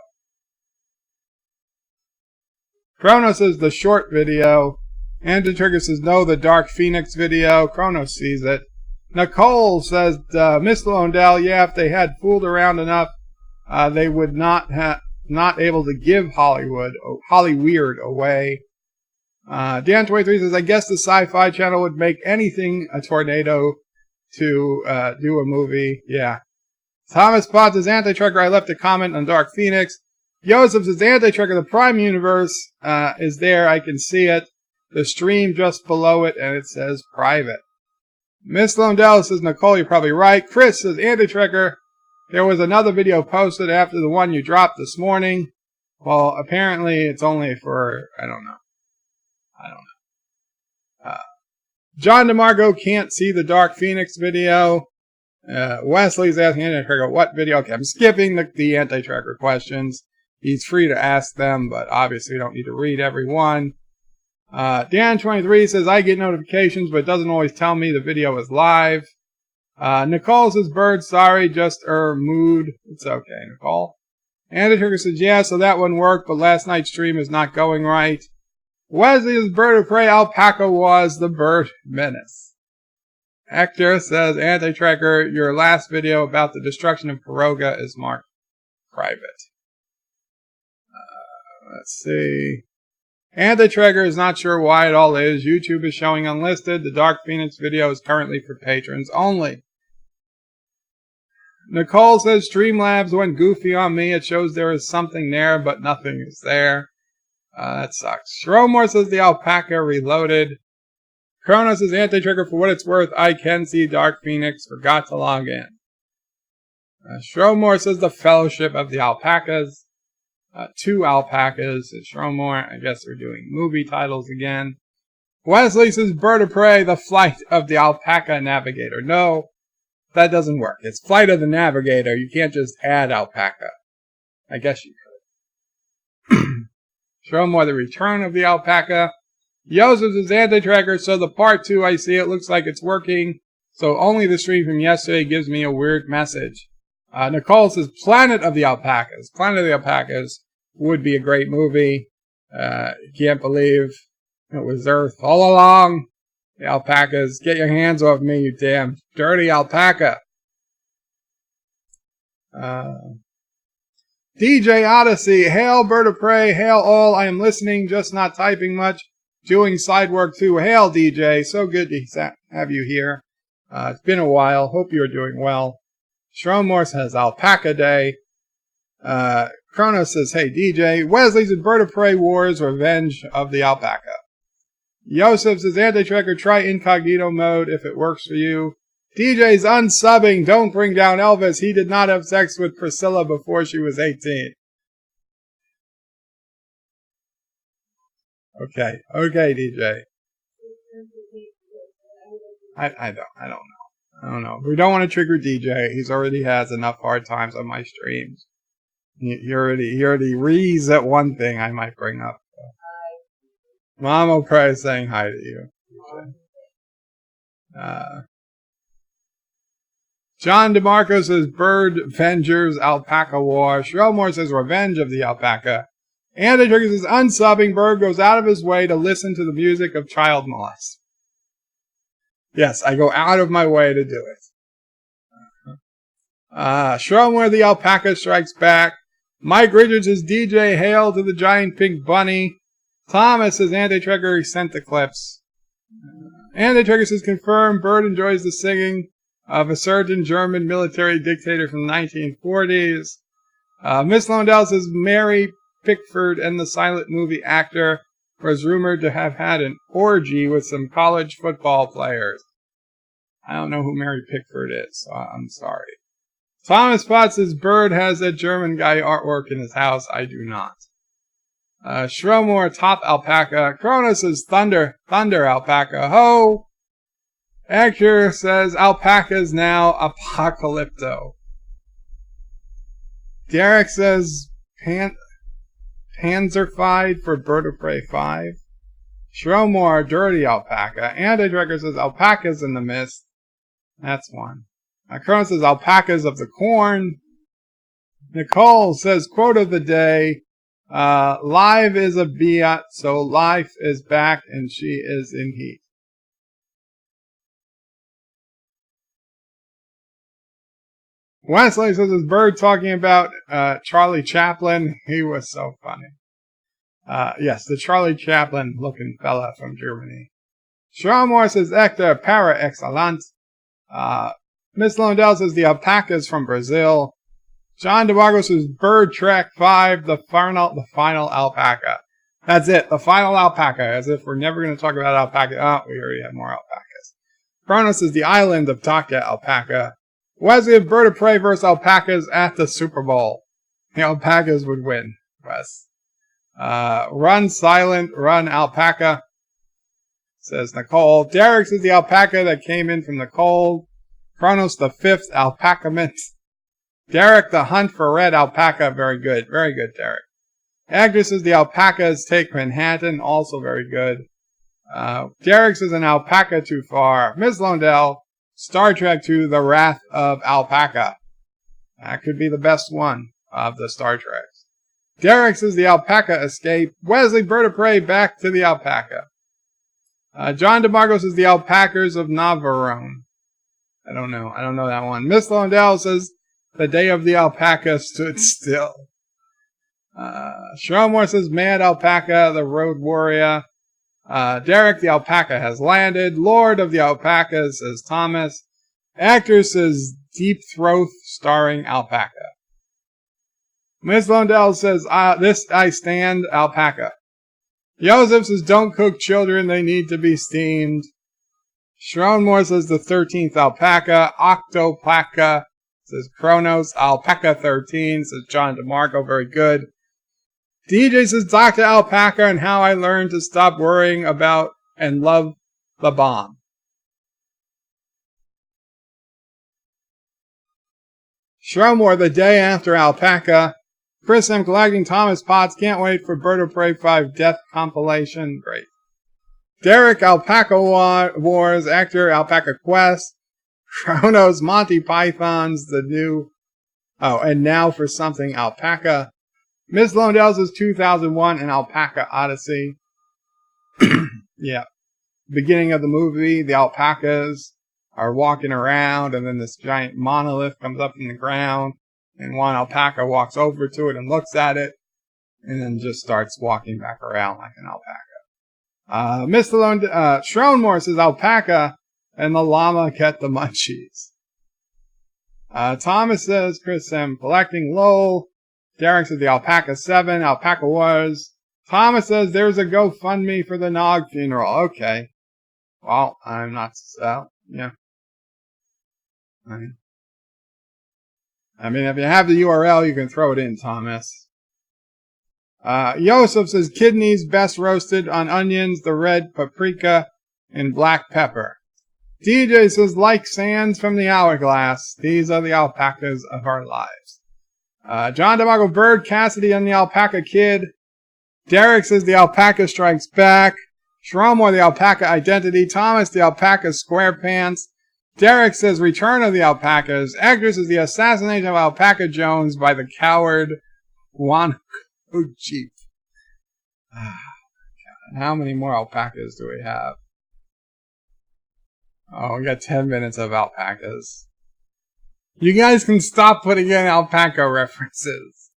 Speaker 1: Chrono says the short video. Anti-Trigger says no, the Dark Phoenix video. Chrono sees it. Nicole says, Miss Londell, yeah, if they had fooled around enough, they would not able to give Hollyweird away. Dan23 says, I guess the Sci-Fi Channel would make anything a tornado to do a movie. Yeah. Thomas Potts says, Anti-Trucker, I left a comment on Dark Phoenix. Joseph says, Anti-Trucker, the Prime Universe is there. I can see it. The stream just below it, and it says private. Miss Londell says, Nicole, you're probably right. Chris says, Anti-Trucker, there was another video posted after the one you dropped this morning. Well, apparently it's only for, I don't know. John DeMarco can't see the Dark Phoenix video. Wesley's asking Anti-Tracker what video. Okay, I'm skipping the Anti-Tracker questions. He's free to ask them, but obviously you don't need to read every one. Dan23 says, I get notifications, but it doesn't always tell me the video is live. Nicole says, Bird, sorry, just mood. It's okay, Nicole. And the Trigger says, yeah, so that one worked, but last night's stream is not going right. Wesley's Bird of Prey Alpaca was the bird menace. Hector says, Anti-Tracker, your last video about the destruction of Piroga is marked private. Let's see. Anti-Tracker is not sure why it all is. YouTube is showing unlisted. The Dark Phoenix video is currently for patrons only. Nicole says, Streamlabs went goofy on me. It shows there is something there, but nothing is there. That sucks. Shromore says, the alpaca reloaded. Kronos says, Anti-Trigger, for what it's worth, I can see Dark Phoenix. Forgot to log in. Shromore says, the Fellowship of the Alpacas. 2 alpacas, says Shromore. I guess they're doing movie titles again. Wesley says, Bird of Prey, the Flight of the Alpaca Navigator. No, that doesn't work. It's Flight of the Navigator. You can't just add alpaca. I guess you could. Shromore, the Return of the Alpaca. Joseph says, Anti-Tracker, so the part 2 I see, it looks like it's working. So only the stream from yesterday gives me a weird message. Nicole says, Planet of the Alpacas. Planet of the Alpacas would be a great movie. Can't believe it was Earth all along. The alpacas, get your hands off me, you damn dirty alpaca. DJ Odyssey, hail Bird of Prey, hail all. I am listening, just not typing much. Doing side work too. Hail DJ, so good to have you here. It's been a while. Hope you're doing well. Shromore says Alpaca Day. Kronos says, hey DJ. Wesley says Bird of Prey Wars, Revenge of the Alpaca. Yosef says, Anti-Tracker, try incognito mode if it works for you. DJ's unsubbing. Don't bring down Elvis. He did not have sex with Priscilla before she was 18. Okay, DJ. I don't know. We don't want to trigger DJ. He's already has enough hard times on my streams. He already reads at one thing I might bring up. Mama Pray is saying hi to you. John DeMarco says Bird Vengers Alpaca War. Shrelmore says Revenge of the Alpaca. Anti-Trigger says unsubbing. Bird goes out of his way to listen to the music of child molest. Yes, I go out of my way to do it. Shrelmore the Alpaca strikes back. Mike Richards says DJ hail to the giant pink bunny. Thomas says Anti-Trigger sent the clips. Anti-Trigger says confirmed. Bird enjoys the singing of a certain German military dictator from the 1940s. Miss Londell says Mary Pickford and the silent movie actor was rumored to have had an orgy with some college football players. I don't know who Mary Pickford is, so I'm sorry. Thomas Potts says Bird has that German guy artwork in his house. I do not. Shrelmore, top alpaca. Kronos says thunder alpaca. Ho! Actor says alpacas now apocalypto. Derek says Panzerfied for Bird of Prey 5. Shrelmore, dirty alpaca. Anti-Trigger says alpacas in the mist. That's one. Kronos says alpacas of the corn. Nicole says quote of the day. Live is a biat, so life is back and she is in heat. Wesley says his Bird talking about Charlie Chaplin. He was so funny. Yes, the Charlie Chaplin looking fella from Germany. Shrelmore says Hector para excellent. Miss Londell says the alpacas from Brazil. John DeMarco says Bird Track 5, the final alpaca. That's it, the final alpaca, as if we're never going to talk about alpaca. Oh, we already have more alpacas. Kronos says the island of Taka alpaca. Wesley of Bird of Prey versus alpacas at the Super Bowl. The alpacas would win, Wes. Run silent, run alpaca, says Nicole. Derek says the alpaca that came in from the cold. Kronos the 5th alpaca mint. Derek, the hunt for red alpaca. Very good, Derek. Agnes says the alpacas take Manhattan. Also very good. Derek says an alpaca too far. Ms. Londell, Star Trek II, The Wrath of Alpaca. That could be the best one. of the Star Treks. Derek says the alpaca escape. Wesley, bird of prey, back to the alpaca. John DeMarco says the alpacas of Navarone. I don't know that one. Miss Londell says the day of the alpaca stood still. Shromore says mad alpaca, the road warrior. Derek, the alpaca has landed. Lord of the alpacas, says Thomas. Actor says Deep Throat starring alpaca. Miss Londell says, this I stand, alpaca. Joseph says, don't cook children, they need to be steamed. Schronmore says, the 13th alpaca. Octoplaca says, Kronos. Alpaca 13, says John DeMarco, very good. DJ says, Dr. Alpaca and how I learned to stop worrying about and love the bomb. Schronmore, the day after alpaca. Chris, I'm collecting Thomas Potts. Can't wait for Bird of Prey 5 Death compilation. Great. Derek, Alpaca Wars. Actor, Alpaca Quest. Kronos, Monty Python's the new... Oh, and now for something alpaca. Miss Londell's is 2001 and Alpaca Odyssey. Yeah. Beginning of the movie, the alpacas are walking around, and then this giant monolith comes up from the ground. And one alpaca walks over to it and looks at it, and then just starts walking back around like an alpaca. Mr. Schronmore says alpaca, and the llama get the munchies. Thomas says, Chris, I'm collecting lol. Derek says the alpaca 7, alpaca wars. Thomas says there's a GoFundMe for the Nog funeral. Okay. Well, I'm not, yeah. I mean, if you have the URL, you can throw it in, Thomas. Yosef says, kidneys best roasted on onions, the red paprika, and black pepper. DJ says, like sands from the hourglass, these are the alpacas of our lives. John DeMarco, Bird, Cassidy, and the alpaca kid. Derek says, the alpaca strikes back. Schrommore, the alpaca identity. Thomas, the alpaca square pants. Derek says, Return of the Alpacas. Actor says, the assassination of Alpaca Jones by the coward Guanaco Chief. How many more alpacas do we have? Oh, we got 10 minutes of alpacas. You guys can stop putting in alpaca references.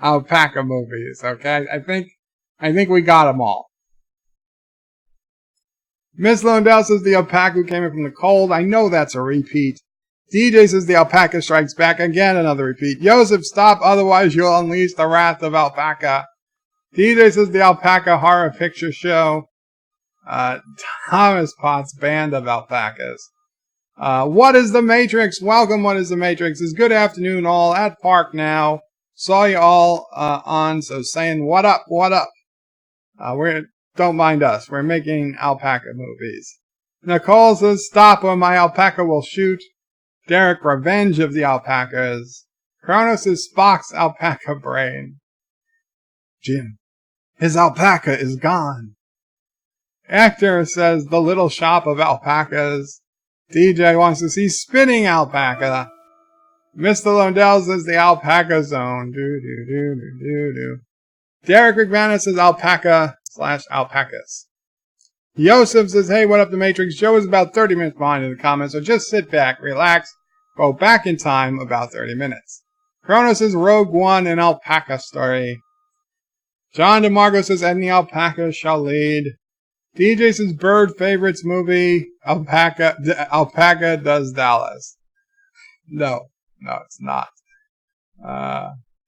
Speaker 1: Alpaca movies, okay? I think we got them all. Miss Londell says the alpaca who came in from the cold. I know that's a repeat. DJ says the alpaca strikes back. Again, another repeat. Joseph, stop, otherwise you'll unleash the wrath of alpaca. DJ says the alpaca horror picture show. Thomas Potts, band of alpacas. What is the Matrix? Welcome, What is the Matrix? Is good afternoon all at Park now. Saw you all on, so saying what up, what up. Don't mind us. We're making alpaca movies. Nicole says, stop or my alpaca will shoot. Derek, revenge of the alpacas. Kronos is Spock's alpaca brain. Jim, his alpaca is gone. Actor says, the little shop of alpacas. DJ wants to see spinning alpaca. Mr. Londell says the alpaca zone. Do. Derek McManus says alpaca/alpacas. Yosef says, hey, what up, the Matrix? Joe is about 30 minutes behind in the comments, so just sit back, relax, go back in time about 30 minutes. Kronos says Rogue One, an alpaca story. John DeMarco says, and the alpaca shall lead. DJ says, Bird favorites movie, Alpaca does Dallas. No, it's not.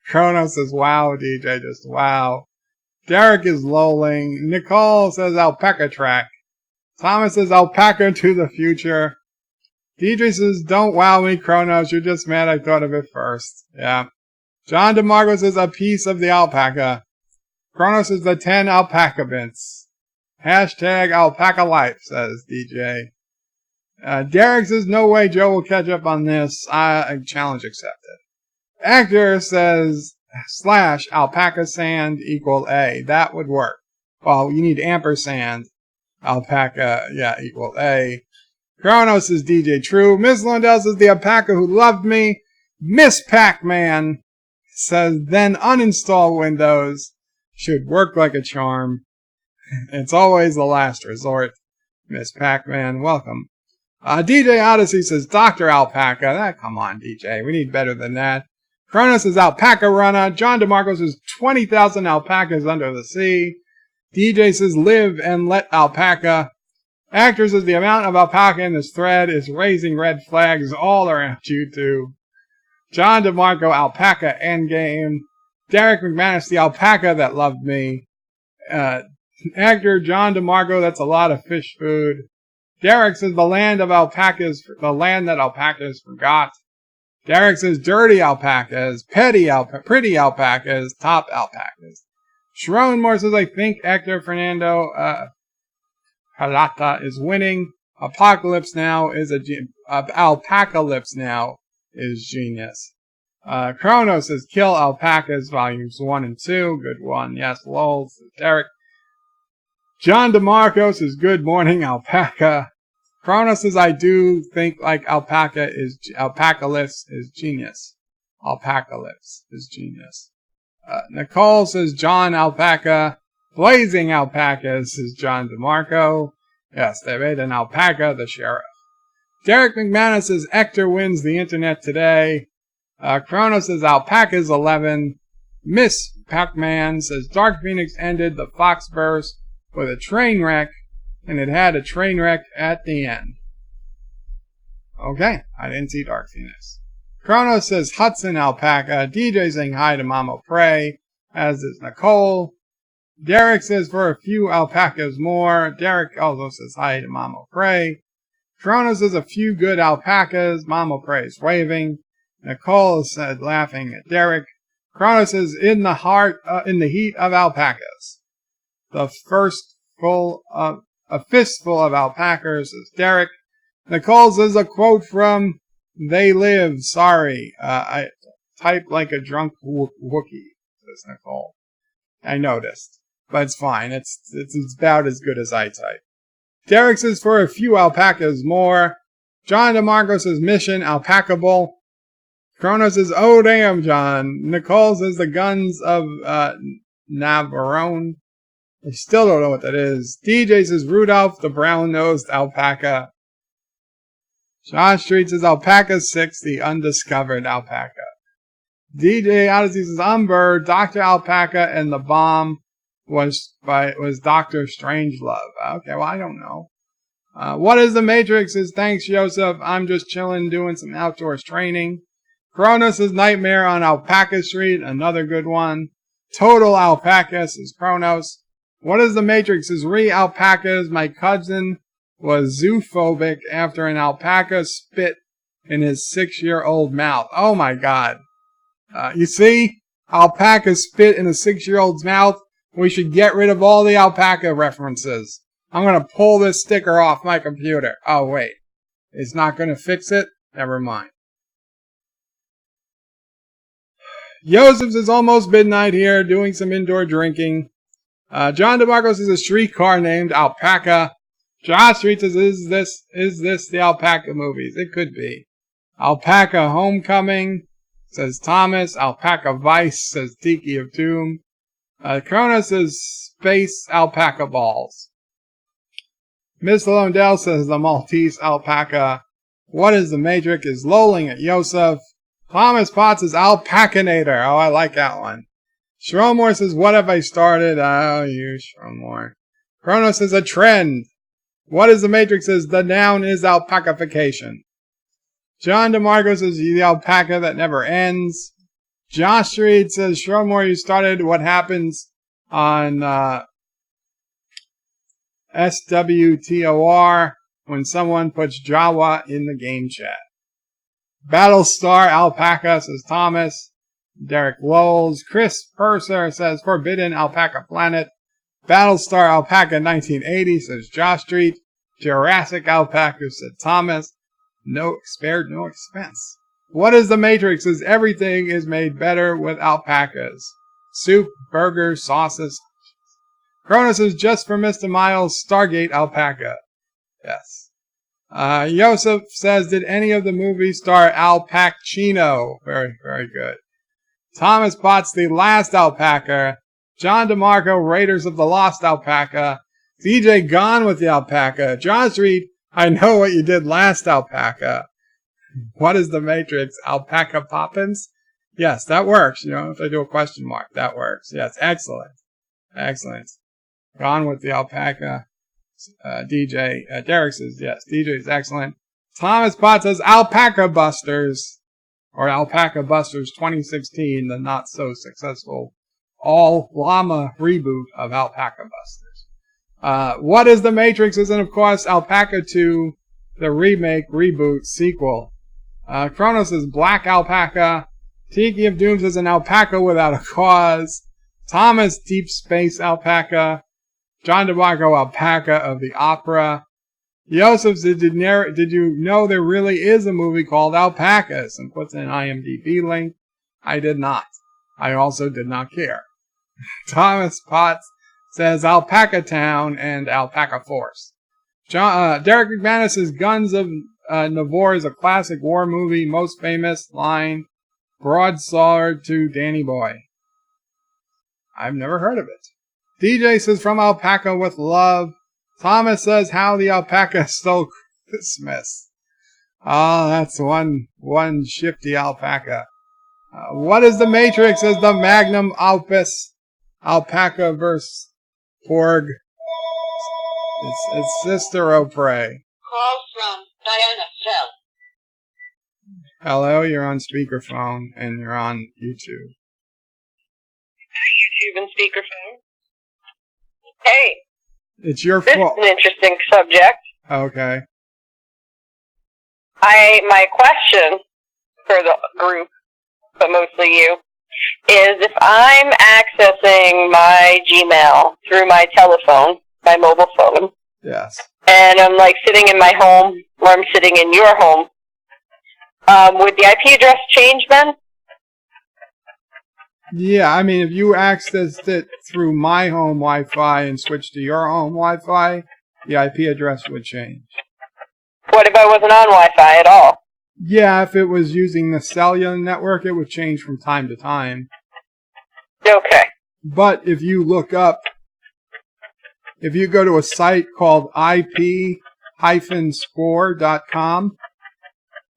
Speaker 1: Kronos says, wow, DJ, just wow. Derek is lolling. Nicole says, alpaca track. Thomas says, alpaca to the future. DJ says, don't wow me, Kronos, you're just mad I thought of it first. Yeah. John DeMarco says, a piece of the alpaca. Kronos says, the 10 alpaca bits. Hashtag alpaca life, says DJ. Derek says, no way Joe will catch up on this. Challenge accepted. Actor says, / alpaca sand equal A. That would work. Well, you need ampersand. Alpaca, equal A. Kronos is DJ True. Miss Lundell says, the alpaca who loved me. Miss Pac-Man says, then uninstall Windows. Should work like a charm. It's always the last resort. Miss Pac-Man, welcome. DJ Odyssey says, Dr. Alpaca. Come on, DJ. We need better than that. Kronos is Alpaca Runner. John DeMarco says, 20,000 alpacas under the sea. DJ says, live and let alpaca. Actor says, the amount of alpaca in this thread is raising red flags all around YouTube. John DeMarco, Alpaca Endgame. Derek McManus, the alpaca that loved me. Actor John DeMarco, that's a lot of fish food. Derek says, the land of alpacas, the land that alpacas forgot. Derek says, dirty alpacas, pretty alpacas, top alpacas. Sharon Moore says, I think actor Fernando Halata is winning. Apocalypse Now is Alpacalypse Now is genius. Kronos says, kill alpacas, volumes 1 and 2. Good one. Yes, lol, says Derek. John DeMarco says, good morning, alpaca. Kronos says, I do think like Alpacalypse is genius. Alpacalypse is genius. Nicole says, John Alpaca. Blazing alpacas, says John DeMarco. Yes, they made an alpaca the sheriff. Derek McManus says, Hector wins the internet today. Kronos says, alpacas 11. Miss Pac-Man says, Dark Phoenix ended the Foxverse with a train wreck, and it had a train wreck at the end. Okay, I didn't see Dark Phoenix. Kronos says, Hudson Alpaca. DJ saying hi to Mama Prey, as is Nicole. Derek says, for a few alpacas more. Derek also says hi to Mama Prey. Kronos says, a few good alpacas. Mama Prey's waving. Nicole said, laughing at Derek. Kronos says, in the heat of alpacas. A fistful of alpacas, says Derek. Nicole says, a quote from They Live. Sorry, I typed like a drunk Wookiee, says Nicole. I noticed, but it's fine. It's about as good as I type. Derek says, for a few alpacas more. John DeMarco says, mission alpacable. Kronos says, oh damn, John. Nicole says, the guns of Navarone. I still don't know what that is. DJ says, Rudolph the brown-nosed alpaca. Josh Street says, Alpaca 6, the undiscovered alpaca. DJ Odyssey says, Umber, Dr. Alpaca, and the bomb was Dr. Strangelove. Okay, well, I don't know. What is the Matrix? Says, thanks, Joseph. I'm just chilling, doing some outdoors training. Kronos says, Nightmare on Alpaca Street, another good one. Total Alpaca, says Kronos. What is the Matrix? Says, alpacas. My cousin was zoophobic after an alpaca spit in his 6-year-old mouth. Oh my God. You see? Alpaca spit in a 6-year-old's mouth. We should get rid of all the alpaca references. I'm going to pull this sticker off my computer. Oh wait. It's not going to fix it? Never mind. Joseph's is almost midnight here, doing some indoor drinking. John DeMarco says, a streetcar named Alpaca. Josh Street says, is this the Alpaca movies? It could be. Alpaca Homecoming, says Thomas. Alpaca Vice, says Tiki of Doom. Kronos says, space alpaca balls. Miss Londell says, the Maltese alpaca. What is the Matrix? Is lolling at Yosef. Thomas Potts says, Alpacanator. Oh, I like that one. Shromore says, what have I started? Oh, you Shromore. Kronos says, a trend. What is the Matrix? Says, the noun is alpacification. John DeMarco says, the alpaca that never ends. Josh Street says, Shromore, you started what happens on SWTOR when someone puts Jawa in the game chat. Battlestar Alpaca, says Thomas. Derek Lowles. Chris Purser says, Forbidden Alpaca Planet. Battlestar Alpaca 1980, says Josh Street. Jurassic Alpaca, said Thomas. Spared no expense. What is the Matrix? Says, everything is made better with alpacas. Soup, burgers, sauces. Kronos says, just for Mr. Miles, Stargate Alpaca. Yes. Joseph says, did any of the movies star Al Pacino? Very, very good. Thomas Potts, The Last Alpaca. John DeMarco, Raiders of the Lost Alpaca. DJ, Gone with the Alpaca. John Street, I Know What You Did Last Alpaca. What is the Matrix? Alpaca Poppins? Yes, that works. You know, if I do a question mark, that works. Yes, excellent. Excellent. Gone with the Alpaca. DJ. Derek says, yes, DJ is excellent. Thomas Potts says Alpaca Busters. Or Alpaca Busters 2016, the not so successful all llama reboot of Alpaca Busters. What is the Matrix? Isn't, of course, Alpaca 2, the remake, reboot, sequel. Kronos is Black Alpaca. Tiki of Dooms is an alpaca without a cause. Thomas, Deep Space Alpaca. John DeMarco, Alpaca of the Opera. Yosef, did you know there really is a movie called Alpacas? And puts an IMDb link. I did not. I also did not care. Thomas Potts says Alpaca Town and Alpaca Force. Derek McManus says Guns of Navarre is a classic war movie. Most famous line, broadsword to Danny Boy. I've never heard of it. DJ says From Alpaca with Love. Thomas says How the Alpaca Stole Christmas. Oh, that's one shifty alpaca. What is the Matrix? Is the magnum opus Alpaca versus Porg. It's Sister O'Prey.
Speaker 3: Call from Diana Fell.
Speaker 1: Hello, you're on speakerphone and you're on YouTube.
Speaker 3: YouTube and speakerphone. Hey.
Speaker 1: It's your
Speaker 3: This
Speaker 1: fault.
Speaker 3: is an interesting subject.
Speaker 1: Okay.
Speaker 3: My question for the group, but mostly you, is if I'm accessing my Gmail through my telephone, my mobile phone,
Speaker 1: Yes.
Speaker 3: and I'm like sitting in my home, or I'm sitting in your home, would the IP address change then?
Speaker 1: Yeah, I mean, if you accessed it through my home Wi-Fi and switched to your home Wi-Fi, the IP address would change.
Speaker 3: What if I wasn't on Wi-Fi at all?
Speaker 1: Yeah, if it was using the cellular network, it would change from time to time.
Speaker 3: Okay.
Speaker 1: But if you look up, if you go to a site called ip-score.com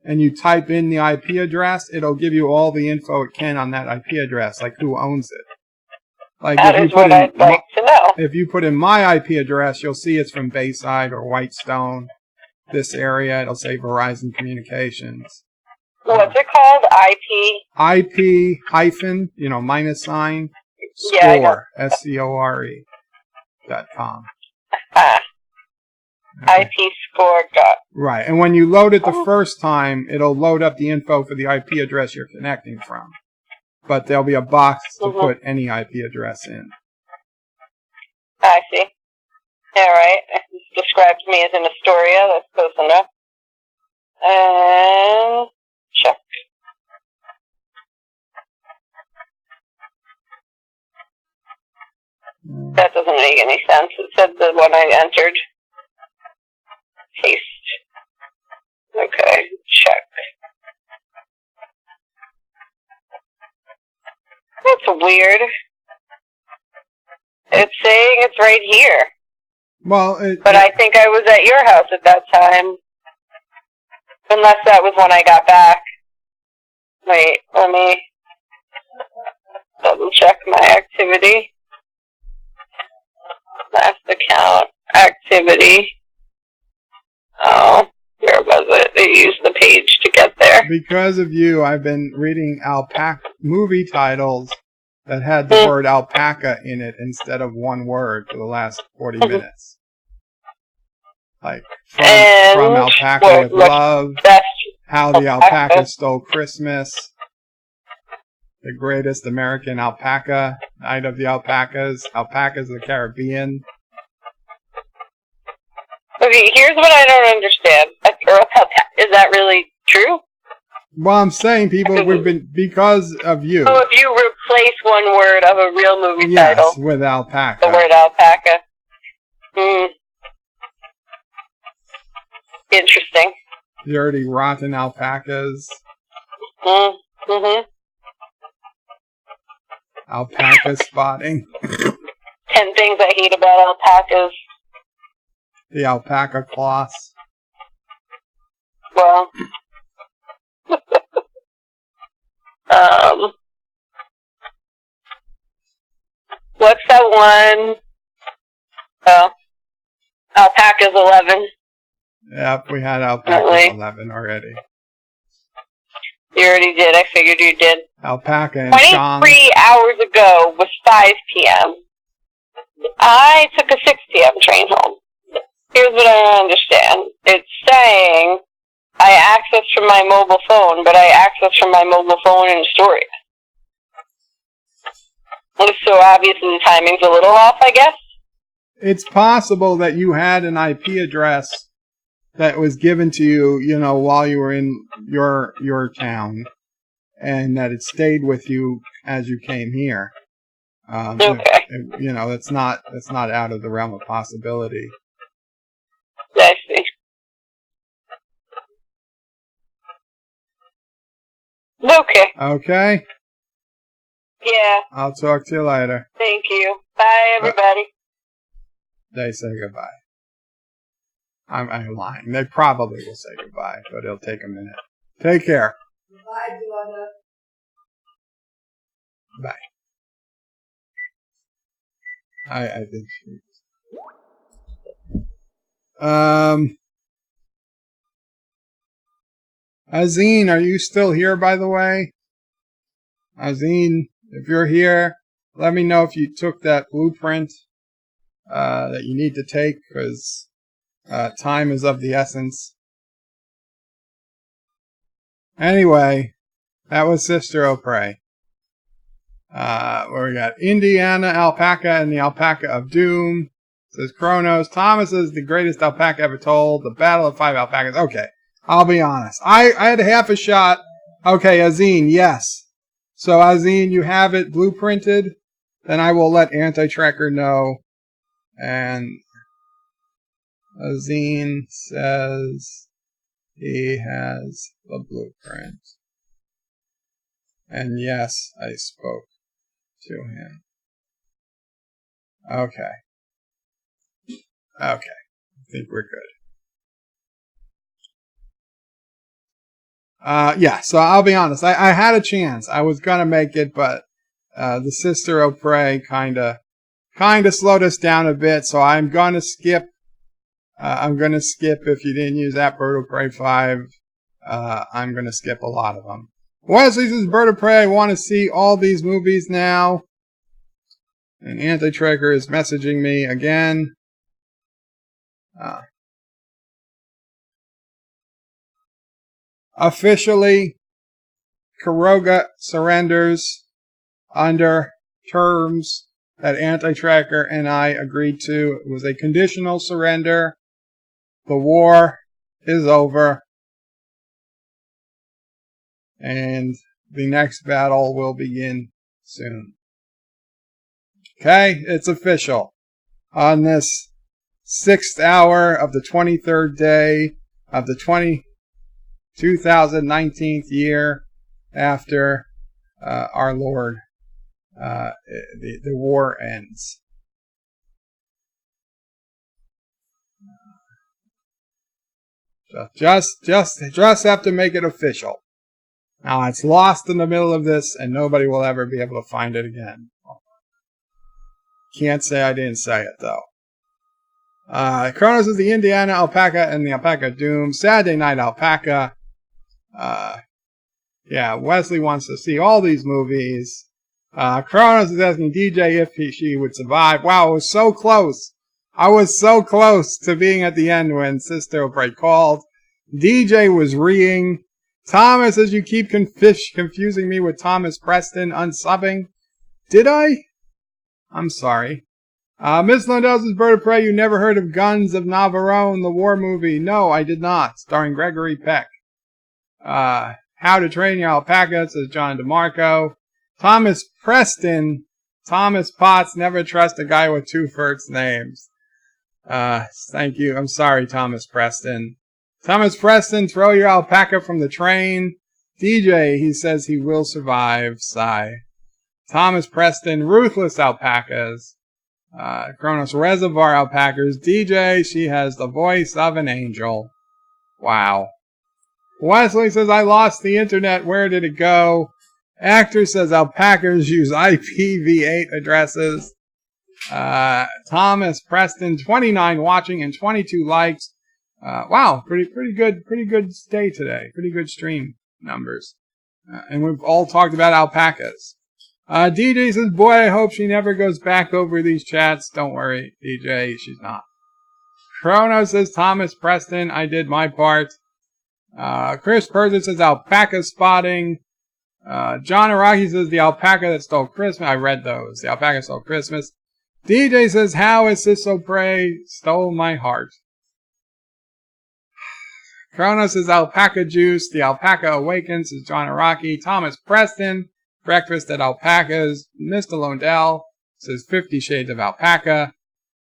Speaker 1: and you type in the IP address, it'll give you all the info it can on that IP address, like who owns it. Like
Speaker 3: That is what I'd like to know.
Speaker 1: If you put in my IP address, you'll see it's from Bayside or Whitestone, this area. It'll say Verizon Communications.
Speaker 3: What's it called?
Speaker 1: IP hyphen, minus sign,
Speaker 3: Yeah, I know.
Speaker 1: score, SCORE.com.
Speaker 3: IP score dot.
Speaker 1: Right, and when you load it the first time, it'll load up the info for the IP address you're connecting from. But there'll be a box to put any IP address in.
Speaker 3: I see. All right. It's described to me as an Astoria. That's close enough. And check. That doesn't make any sense. It said the one I entered. Paste. Okay. Check. That's weird. It's saying it's right here.
Speaker 1: Well,
Speaker 3: But I think I was at your house at that time. Unless that was when I got back. Wait, let me double check my activity. Last account, activity. Oh, where was it? They used the page to get there.
Speaker 1: because of you, I've been reading movie titles that had the word alpaca in it instead of one word for the last 40 minutes. Like, from Alpaca with Love, How the Alpaca Stole Christmas, The Greatest American Alpaca, Night of the Alpacas, Alpacas of the Caribbean.
Speaker 3: Okay, here's what I don't understand. Is that really true?
Speaker 1: Well, I'm saying, people, we've been, because of you.
Speaker 3: So if you replace one word of a real movie title,
Speaker 1: Yes, with alpaca.
Speaker 3: the word alpaca. Interesting.
Speaker 1: Dirty, rotten alpacas.
Speaker 3: Mm-hmm.
Speaker 1: Alpaca spotting.
Speaker 3: 10 things I hate about alpacas.
Speaker 1: The alpaca cloths.
Speaker 3: Well, what's that one? Oh, alpaca's 11.
Speaker 1: Yep, we had alpaca 11 already.
Speaker 3: You already did. I figured you did.
Speaker 1: Alpaca and
Speaker 3: 23 hours ago was 5 p.m. I took a 6 p.m. train home. Here's what I don't understand. It's saying I accessed from my mobile phone, but I accessed from my mobile phone in Astoria. So obviously the timing's a little off, I guess.
Speaker 1: It's possible that you had an IP address that was given to you, you know, while you were in your town, and that it stayed with you as you came here.
Speaker 3: Okay.
Speaker 1: You know, that's not out of the realm of possibility.
Speaker 3: I see. Okay.
Speaker 1: Okay.
Speaker 3: Yeah.
Speaker 1: I'll talk to you later.
Speaker 3: Thank you. Bye, everybody.
Speaker 1: They say goodbye. I'm lying. They probably will say goodbye, but it'll take a minute. Take care.
Speaker 2: Goodbye, Joanna.
Speaker 1: Bye. I think she. Azine, are you still here, by the way? Azine, if you're here, let me know if you took that blueprint that you need to take, because time is of the essence. Anyway, that was Sister O'Prey. Where we got Indiana Alpaca and the Alpaca of Doom. Says Kronos. Thomas is the greatest alpaca ever told. The Battle of 5 Alpacas. Okay, I'll be honest. I had half a shot. Okay, Azine, yes. So Azine, you have it blueprinted. Then I will let Anti-Tracker know. And Azine says he has the blueprint. And yes, I spoke to him. Okay. Okay. I think we're good. Yeah, so I'll be honest. I had a chance. I was gonna make it, but the Sister O'Prey kinda slowed us down a bit, so I'm gonna skip. If you didn't use that Bird of Prey 5, I'm gonna skip a lot of them. Wesley says, Bird of Prey, I want to see all these movies now. And Anti-Tracker is messaging me again. Officially, Kuroga surrenders under terms that Anti-Tracker and I agreed to. It was a conditional surrender. The war is over. And the next battle will begin soon. Okay, it's official. On this 6th hour of the 23rd day of the 2019th year after our Lord, the war ends. Just have to make it official. Now it's lost in the middle of this, and nobody will ever be able to find it again. Can't say I didn't say it though. Kronos is the Indiana Alpaca and the Alpaca Doom. Saturday Night Alpaca. Yeah, Wesley wants to see all these movies. Kronos is asking DJ if she would survive. Wow, it was so close. I was so close to being at the end when Sister O'Prey called. DJ was reeing. Thomas, as you keep confusing me with Thomas Preston unsubbing. Did I? I'm sorry. Miss Lundell's Bird of Prey, you never heard of Guns of Navarone, the war movie? No, I did not. Starring Gregory Peck. How to Train Your Alpaca, says John DeMarco. Thomas Preston. Thomas Potts, never trust a guy with 2 first names. Thank you. I'm sorry, Thomas Preston. Thomas Preston, throw your alpaca from the train. DJ, he says he will survive. Sigh. Thomas Preston, ruthless alpacas. Kronos, reservoir alpacas. DJ, she has the voice of an angel. Wow. Wesley says, I lost the internet. Where did it go? Actor says, alpacas use IPv8 addresses. Thomas Preston, 29 watching and 22 likes. Wow, pretty good day today. Pretty good stream numbers. And we've all talked about alpacas. DJ says, boy, I hope she never goes back over these chats. Don't worry, DJ, she's not. Chrono says, Thomas Preston, I did my part. Chris Persis says, alpaca spotting. John Araki says, the alpaca that stole Christmas. I read those. The alpaca stole Christmas. DJ says, how is this so prey? Stole my heart. Chrono says, alpaca juice. The alpaca awakens, says John Araki. Thomas Preston, breakfast at alpacas. Mr. Londell says, 50 Shades of Alpaca.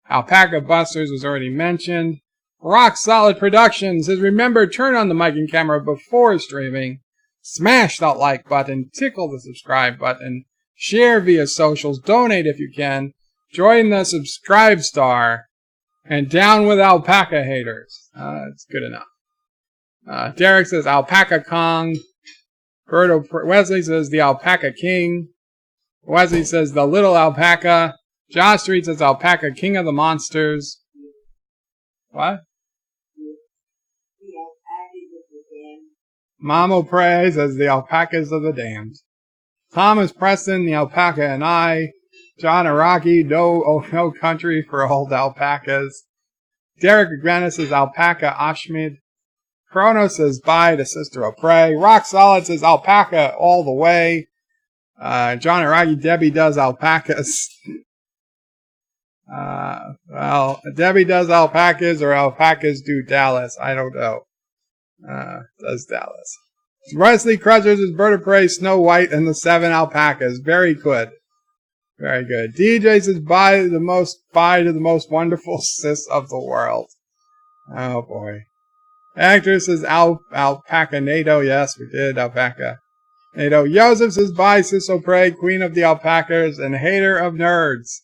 Speaker 1: Alpaca Busters was already mentioned. Rock Solid Productions says, remember, turn on the mic and camera before streaming. Smash that like button. Tickle the subscribe button. Share via socials. Donate if you can. Join the subscribe star. And down with alpaca haters. That's good enough. Derek says, Alpaca Kong. Wesley says, the Alpaca King. Wesley says, the Little Alpaca. Josh Street says, Alpaca King of the Monsters. What? Mamo Prey says, the Alpacas of the Damned. Thomas Preston, the Alpaca and I. John Araki, no country for old alpacas. Derek Agrenis says, Alpaca Ashmid. Chrono says, bye to Sister of Prey. Rock Solid says, alpaca all the way. John Araki, Debbie does alpacas. Well, Debbie does alpacas or alpacas do Dallas. I don't know. Does Dallas. Wesley Crutchers is Bird of Prey, Snow White, and the 7 alpacas. Very good. Very good. DJ says, bye to the most wonderful sis of the world. Oh boy. Actor says, alpaca NATO. Yes, we did. Alpaca NATO. Joseph says, bye, sis Prey, queen of the alpacas and hater of nerds.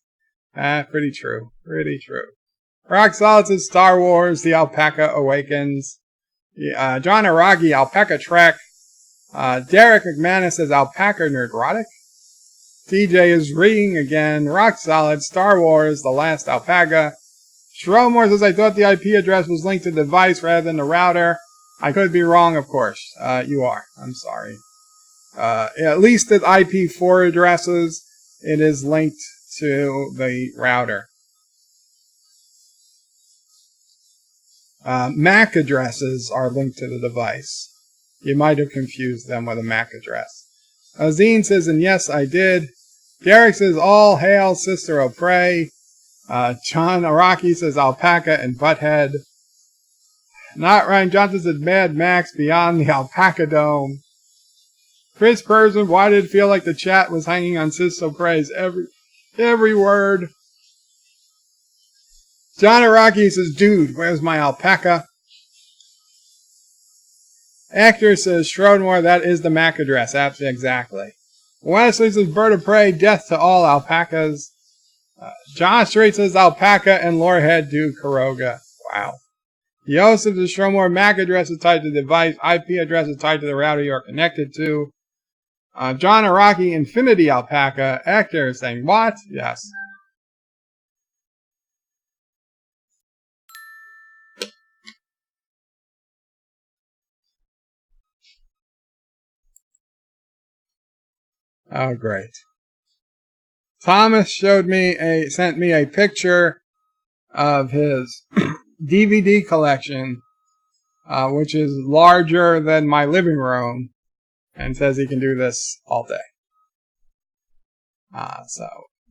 Speaker 1: Pretty true. Pretty true. Rock Solid says, Star Wars, the alpaca awakens. John Araki, alpaca trek. Derek McManus says, alpaca nerdrotic. DJ is reading again. Rock Solid, Star Wars, the last alpaca. Shromore says, I thought the IP address was linked to the device rather than the router. I could be wrong, of course. You are. I'm sorry. At least at IP4 addresses, it is linked to the router. MAC addresses are linked to the device. You might have confused them with a MAC address. Azine says, and yes, I did. Derek says, all hail, Sister of Prey. John Araki says, alpaca and butthead. Not Ryan Johnson says, Mad Max beyond the alpaca dome. Chris Person, why did it feel like the chat was hanging on Sister of Prey's every word? John Araki says, dude, where's my alpaca? Actor says, Schrodemore, that is the MAC address. Absolutely, exactly. Wesley says, Bird of Prey, death to all alpacas. Josh Strait says, alpaca and Lorehead do Karoga. Wow. Yosef says, Schrodemore, MAC address is tied to the device. IP address is tied to the router you are connected to. John Araki, Infinity Alpaca. Actor is saying, what? Yes. Oh, great. Thomas sent me a picture of his DVD collection, which is larger than my living room, and says he can do this all day. So,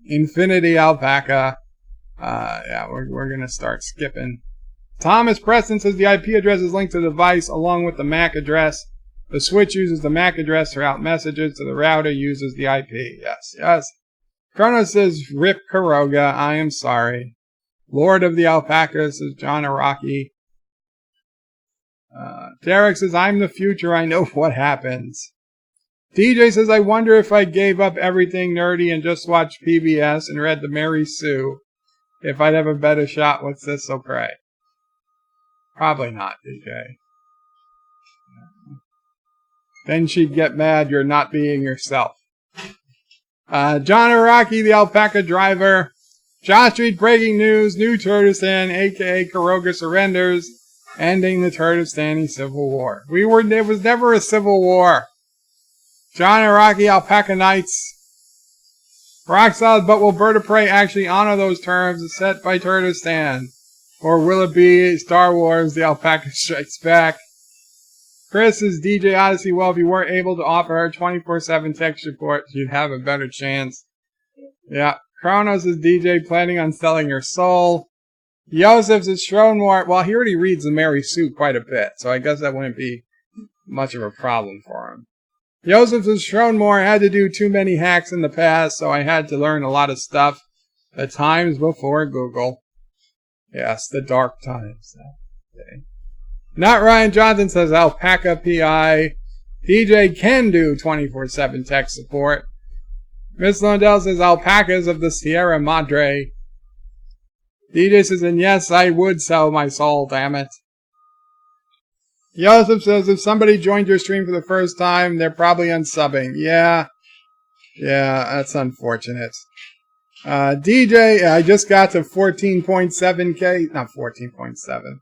Speaker 1: Infinity Alpaca. Yeah, we're gonna start skipping. Thomas Preston says the IP address is linked to the device along with the MAC address. The switch uses the MAC address to route messages, so the router uses the IP. Yes, yes. Chrono says, Rip Karoga, I am sorry. Lord of the Alpacas says John Araki. Derek says, I'm the future, I know what happens. DJ says, I wonder if I gave up everything nerdy and just watched PBS and read the Mary Sue, if I'd have a better shot with this, so pray. Probably not, DJ. Then she'd get mad you're not being yourself. John Araki, the alpaca driver. Josh Street breaking news, new Turtlestand, aka Kuroga surrenders, ending the Turtlestani Civil War. There was never a civil war. John Araki, Alpaca Knights. Rock solid, but will Bird of Prey actually honor those terms set by Turtlestan? Or will it be Star Wars, the Alpaca Strikes Back? Chris is DJ Odyssey. Well, if you weren't able to offer her 24/7 tech support, you'd have a better chance. Yeah. Kronos is DJ planning on selling your soul. Yosef is Schronmore. Well, he already reads the Mary Sue quite a bit, so I guess that wouldn't be much of a problem for him. Joseph is Schronmore. Had to do too many hacks in the past, so I had to learn a lot of stuff. The times before Google. Yes, the dark times. Okay. Not Ryan Johnson says Alpaca PI. DJ can do 24/7 tech support. Miss Lundell says alpacas of the Sierra Madre. DJ says, and yes, I would sell my soul, damn it. Joseph says, if somebody joined your stream for the first time, they're probably unsubbing. Yeah, that's unfortunate. DJ, I just got to 14.7k, not 14.7.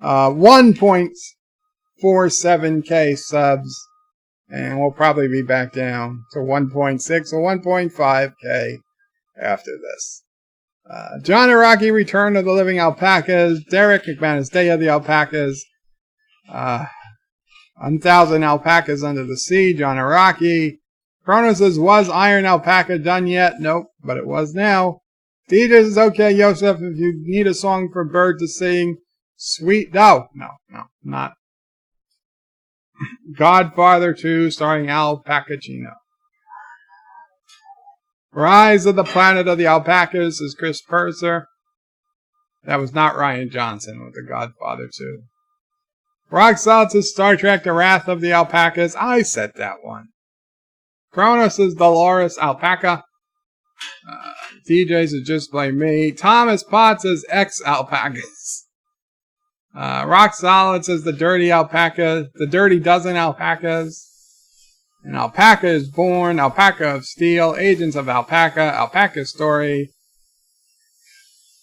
Speaker 1: 1.47k subs, and we'll probably be back down to 1.6 or 1.5k after this. John Araki, Return of the Living Alpacas. Derek McManus, Day of the Alpacas. 1,000 Alpacas Under the Sea. John Araki. Kronos says, was Iron Alpaca done yet? Nope, but it was now. DJ says, okay, Yosef, if you need a song for Bird to sing, sweet. No, not. Godfather 2, starring Al Pacino. Rise of the Planet of the Alpacas is Chris Purser. That was not Ryan Johnson with The Godfather 2. Rock Solid says Star Trek The Wrath of the Alpacas. I said that one. Kronos is Dolores Alpaca. DJ says just blame me. Thomas Potts says X Alpacas. Rock Solid says the Dirty Alpaca. The Dirty Dozen Alpacas. An Alpaca is Born, Alpaca of Steel, Agents of Alpaca, Alpaca Story.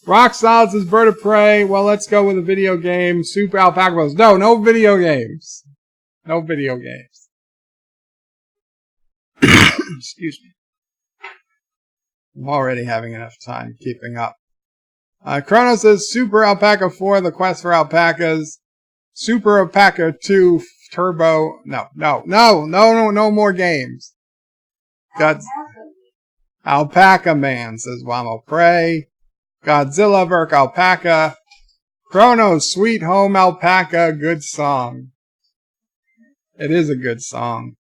Speaker 1: Rock Solid says Bird of Prey. Well, let's go with a video game. Super Alpaca Bros. No video games. No video games. Excuse me. I'm already having enough time keeping up. Kronos says Super Alpaca 4, The Quest for Alpacas. Super Alpaca 2, Turbo. No more games. Alpaca Man says Wamo Prey. Godzilla vs. Alpaca. Kronos, Sweet Home Alpaca, good song. It is a good song.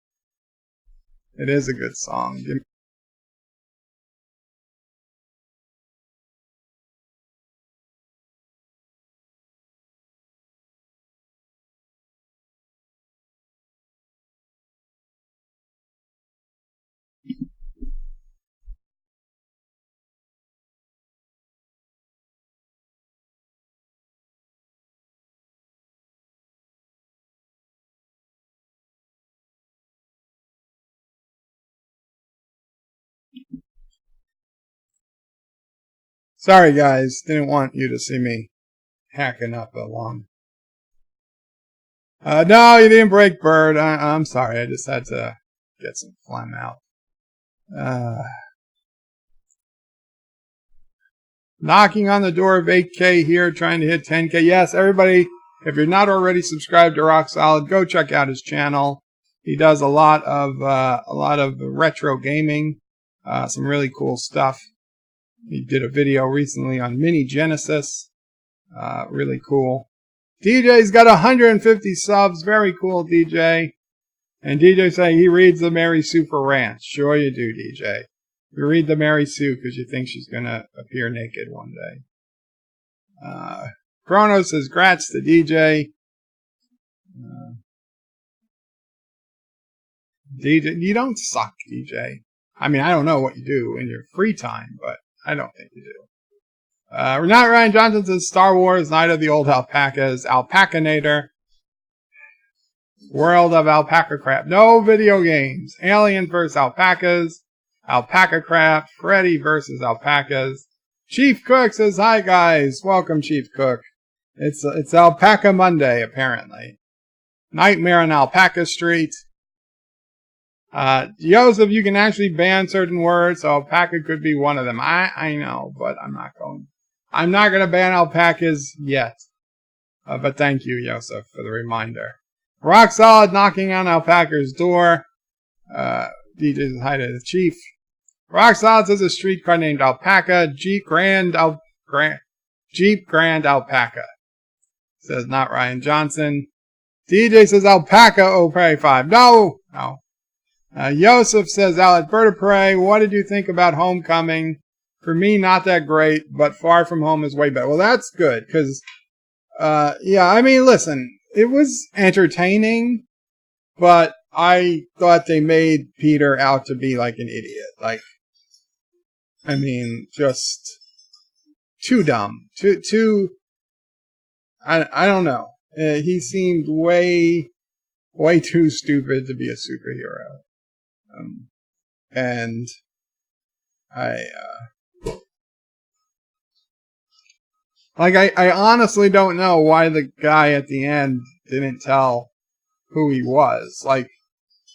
Speaker 1: Sorry guys, didn't want you to see me hacking up along. No, you didn't break Bird. I'm sorry, I just had to get some phlegm out. Knocking on the door of 8K here, trying to hit 10K. Yes, everybody, if you're not already subscribed to Rock Solid, go check out his channel. He does a lot of retro gaming, some really cool stuff. He did a video recently on Mini Genesis. Really cool. DJ's got 150 subs. Very cool, DJ. And DJ saying he reads the Mary Sue for rants. Sure you do, DJ. You read the Mary Sue because you think she's going to appear naked one day. Kronos says grats to DJ. DJ, you don't suck, DJ. I mean, I don't know what you do in your free time, but I don't think you do. Not Ryan Johnson says Star Wars, Night of the Old Alpacas, Alpacanator, World of Alpaca Crap, no video games, Alien vs. Alpacas, Alpaca Crap, Freddy vs. Alpacas. Chief Cook says, hi guys, welcome Chief Cook. It's Alpaca Monday, apparently. Nightmare on Alpaca Street. Joseph, you can actually ban certain words, so alpaca could be one of them. I know, but I'm not going to ban alpacas yet. But thank you, Joseph, for the reminder. Rock Solid knocking on Alpaca's door. DJ says hi to the Chief. Rock Solid says a streetcar named Alpaca. Jeep Grand Alpaca. Says not Ryan Johnson. DJ says Alpaca Opry 5. No. Yosef says Alberta Prey, what did you think about Homecoming? For me, not that great, but Far From Home is way better. Well, that's good, because, yeah, I mean, listen, it was entertaining, but I thought they made Peter out to be like an idiot. Like, I mean, just too dumb. I don't know. He seemed way too stupid to be a superhero. And I honestly don't know why the guy at the end didn't tell who he was. Like,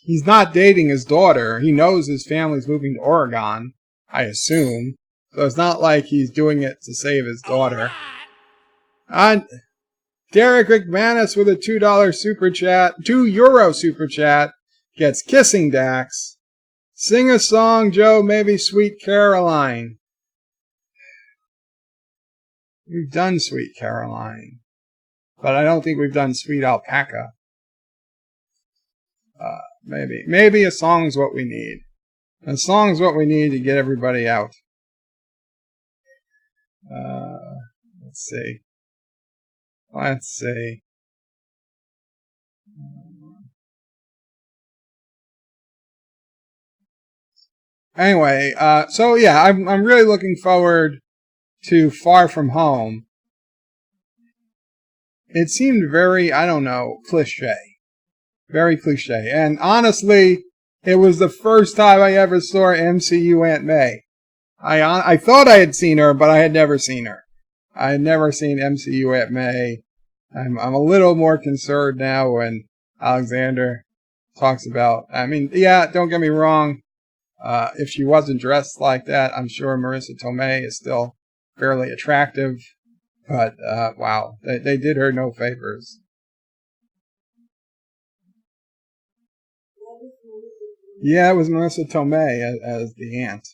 Speaker 1: he's not dating his daughter. He knows his family's moving to Oregon, I assume. So it's not like he's doing it to save his daughter. Derek McManus with a $2 super chat, €2 super chat, gets Kissing Dax. Sing a song, Joe, maybe Sweet Caroline. We've done Sweet Caroline, but I don't think we've done Sweet Alpaca. Maybe a song's what we need. A song's what we need to get everybody out. Let's see. Anyway, so yeah, I'm really looking forward to Far From Home. It seemed very, I don't know, cliche. Very cliche. And honestly, it was the first time I ever saw MCU Aunt May. I thought I had seen her, but I had never seen her. I had never seen MCU Aunt May. I'm a little more concerned now when Alexander talks about, I mean, yeah, don't get me wrong. If she wasn't dressed like that, I'm sure Marissa Tomei is still fairly attractive. But, wow, they did her no favors. Yeah, it was Marissa Tomei as the aunt.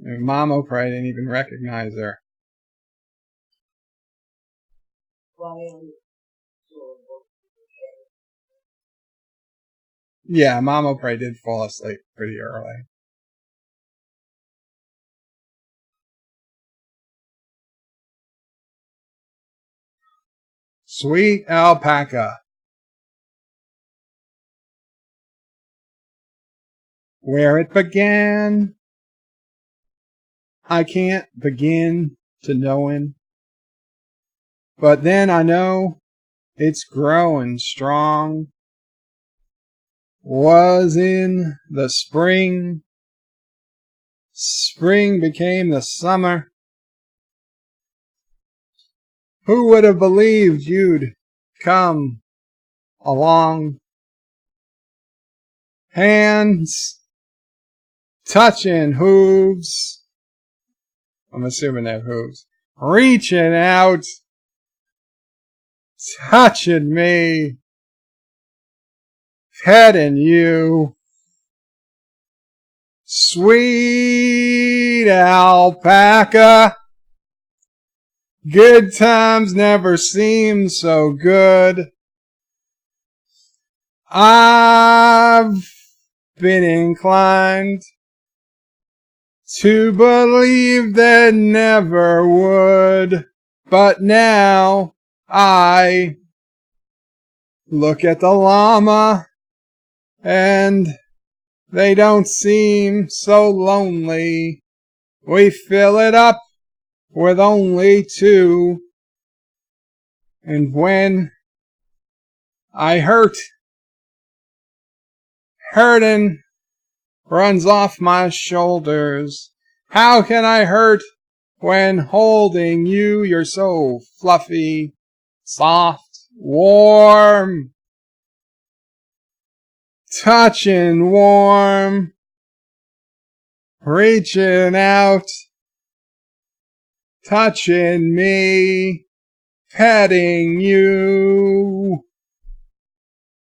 Speaker 1: And Mama probably didn't even recognize her. Yeah, Mama probably did fall asleep pretty early. Sweet Alpaca. Where it began, I can't begin to knowin'. But then I know it's growing strong. Was in the spring. Spring became the summer. Who would have believed you'd come along? Hands touching hooves. I'm assuming they have hooves. Reaching out. Touching me. Petting you. Sweet alpaca. Good times never seem so good. I've been inclined to believe that never would. But now I look at the llama and they don't seem so lonely. We fill it up with only two. And when I hurtin' runs off my shoulders. How can I hurt when holding you? You're so fluffy, soft, warm, touching warm, reaching out, touching me, petting you.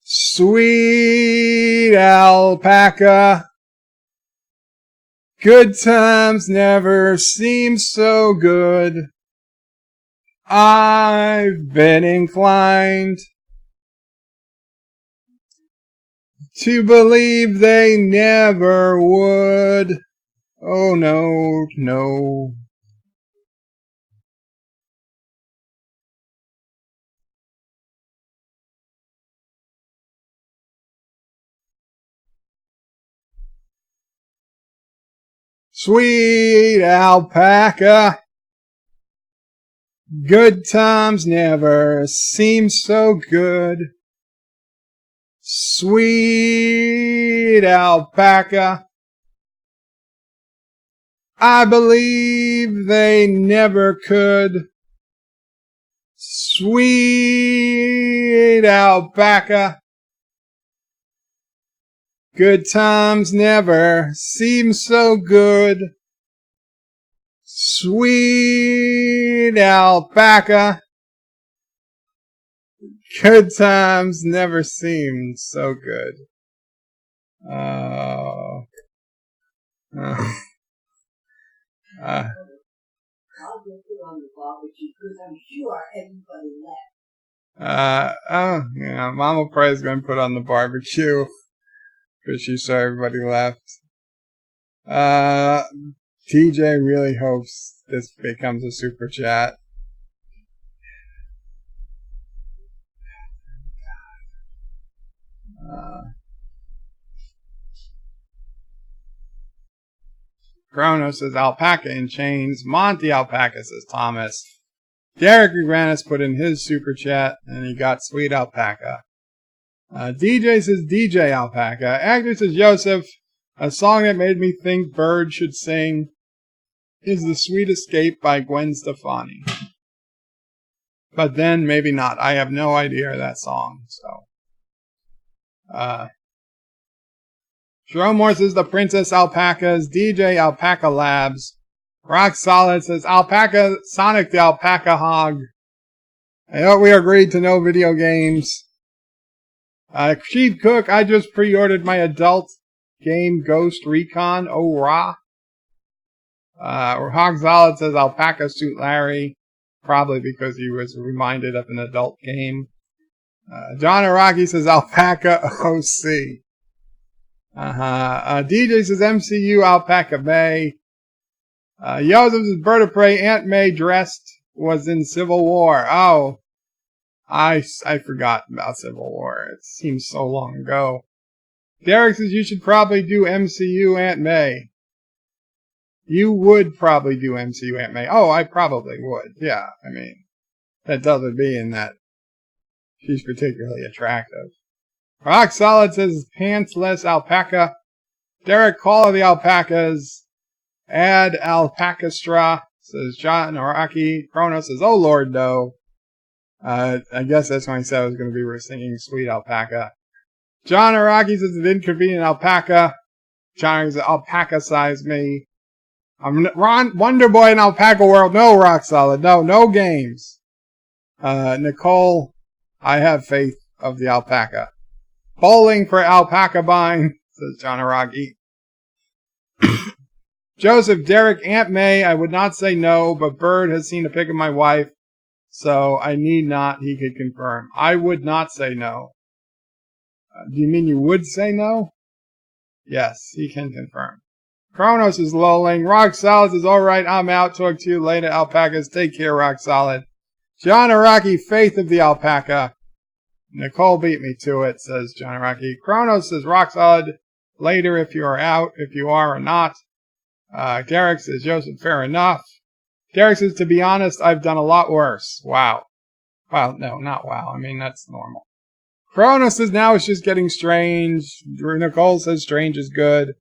Speaker 1: Sweet alpaca, good times never seem so good. I've been inclined to believe they never would. Oh no, no. Sweet alpaca, good times never seem so good. Sweet alpaca, I believe they never could. Sweet alpaca, good times never seem so good. Sweet alpaca, good times never seemed so good.
Speaker 2: I'll just put on the barbecue because I'm sure everybody left.
Speaker 1: Yeah, Mama Pray's gonna put on the barbecue because she saw everybody left. TJ really hopes this becomes a super chat. Chrono says alpaca in chains. Monty alpaca says Thomas. Derek Regranis put in his super chat and he got sweet alpaca. DJ says DJ alpaca. Actor says Joseph. A song that made me think Bird should sing is The Sweet Escape by Gwen Stefani. But then maybe not. I have no idea that song. So. Jerome Moore says the Princess Alpacas. DJ Alpaca Labs. Rock Solid says Alpaca Sonic the Alpaca Hog. I hope we agreed to no video games. Chief Cook, I just pre-ordered my adult game Ghost Recon. Oh, rah. Hog Solid says Alpaca Suit Larry. Probably because he was reminded of an adult game. John Araki says Alpaca OC. DJ says MCU Alpaca Bay. Joseph says Bird of Prey Aunt May dressed was in Civil War. Oh, I forgot about Civil War. It seems so long ago. Derek says you should probably do MCU Aunt May. You would probably do MCU Aunt May. Oh, I probably would. Yeah, I mean, that doesn't mean that she's particularly attractive. Rock Solid says pantsless alpaca. Derek, Call of the Alpacas. Add alpacastra, says John Araki. Chrono says, oh lord, no. I guess that's when I said I was going to be singing Sweet Alpaca. John Araki says an inconvenient alpaca. John says alpaca size me. I'm Ron Wonder Boy in Alpaca World. No, Rock Solid. No games. Nicole, I have faith of the alpaca. Bowling for alpaca bine, says John Araki. Joseph, Derek, Aunt May, I would not say no, but Bird has seen a pic of my wife, so I need not, he could confirm. I would not say no. Do you mean you would say no? Yes, he can confirm. Kronos is lolling. Rock Solid is alright, I'm out. Talk to you later, alpacas. Take care, Rock Solid. John Araki, faith of the alpaca. Nicole beat me to it, says John Rocky. Kronos says rock solid later if you are out, if you are or not. Derek says, Joseph, fair enough. Derek says, to be honest, I've done a lot worse. Wow. Well, no, not wow. I mean, that's normal. Kronos says, now it's just getting strange. Nicole says, strange is good.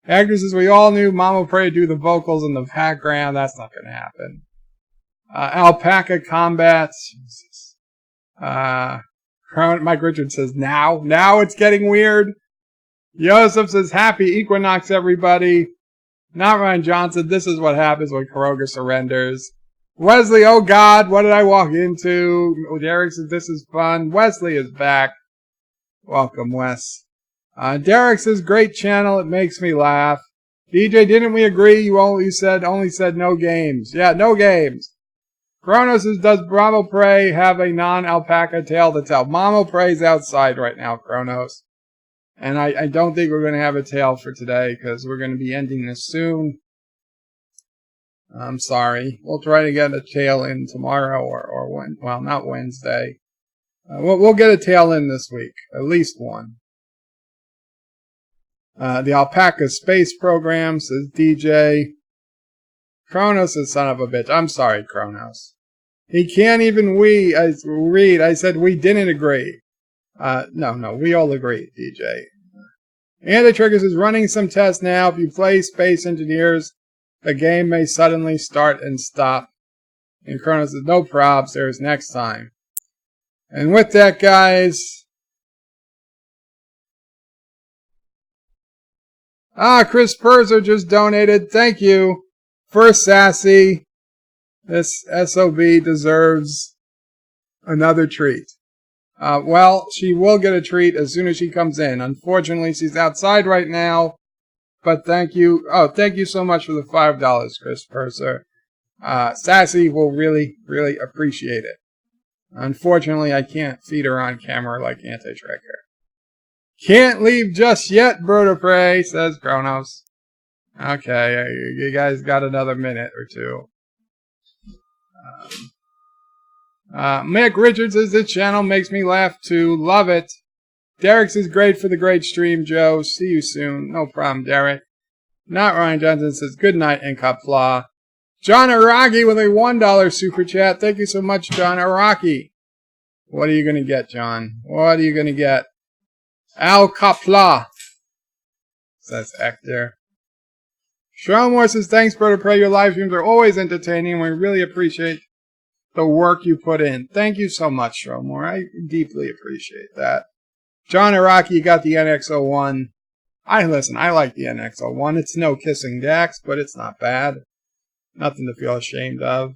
Speaker 1: Agnes says, we all knew Mama Pray do the vocals in the background. That's not going to happen. Alpaca Combat. Jesus. Mike Richards says, now it's getting weird. Joseph says, happy equinox, everybody. Not Ryan Johnson. This is what happens when Kuroga surrenders. Wesley, oh God, what did I walk into? Derek says, this is fun. Wesley is back. Welcome, Wes. Derek says, great channel. It makes me laugh. DJ, didn't we agree? You only said no games. Yeah, no games. Kronos says, does Bravo Prey have a non-alpaca tale to tell? Mama Prey's outside right now, Kronos. And I don't think we're going to have a tale for today because we're going to be ending this soon. I'm sorry. We'll try to get a tale in tomorrow or when, well, not Wednesday. We'll get a tale in this week. At least one. The Alpaca Space Program, says DJ. Kronos is son of a bitch. I'm sorry, Kronos. He can't even read. I said we didn't agree. No, we all agree, DJ. Andy Triggers is running some tests now. If you play Space Engineers, the game may suddenly start and stop. And Kronos says, no probs, there's next time. And with that, guys... Chris Purser just donated. Thank you. For Sassy. This SOB deserves another treat. Well, she will get a treat as soon as she comes in. Unfortunately, she's outside right now. But thank you. Oh, thank you so much for the $5, Chris Purser. Sassy will really, really appreciate it. Unfortunately, I can't feed her on camera like Anti-Tracker. Can't leave just yet, Bird of Prey, says Kronos. Okay, you guys got another minute or two. Mick Richards says, this channel makes me laugh too. Love it. Derek says, great for the great stream, Joe. See you soon. No problem, Derek. Not Ryan Johnson says, good night and Qapla. John Araki with a $1 super chat. Thank you so much, John Araki. What are you going to get, John? What are you going to get? Al Qapla, says Hector. Shromore says, thanks, Brother Prey. Your live streams are always entertaining, and we really appreciate the work you put in. Thank you so much, Shromore. I deeply appreciate that. John Araki, you got the NX-01. I like the NX-01. It's no kissing Dax, but it's not bad. Nothing to feel ashamed of.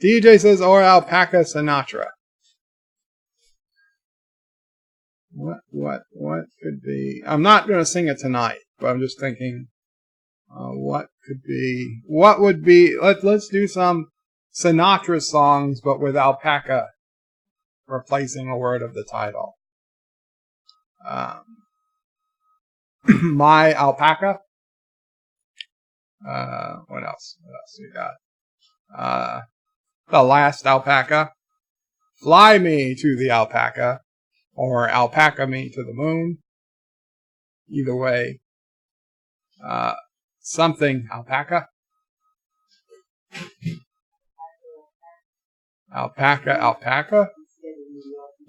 Speaker 1: DJ says, or Alpaca Sinatra. What could be? I'm not going to sing it tonight, but I'm just thinking, what could be? What would be? Let's do some Sinatra songs, but with alpaca replacing a word of the title. My Alpaca. What else? What else we got? The Last Alpaca. Fly Me to the Alpaca. Or Alpaca Me to the Moon. Either way. Something Alpaca. Alpaca?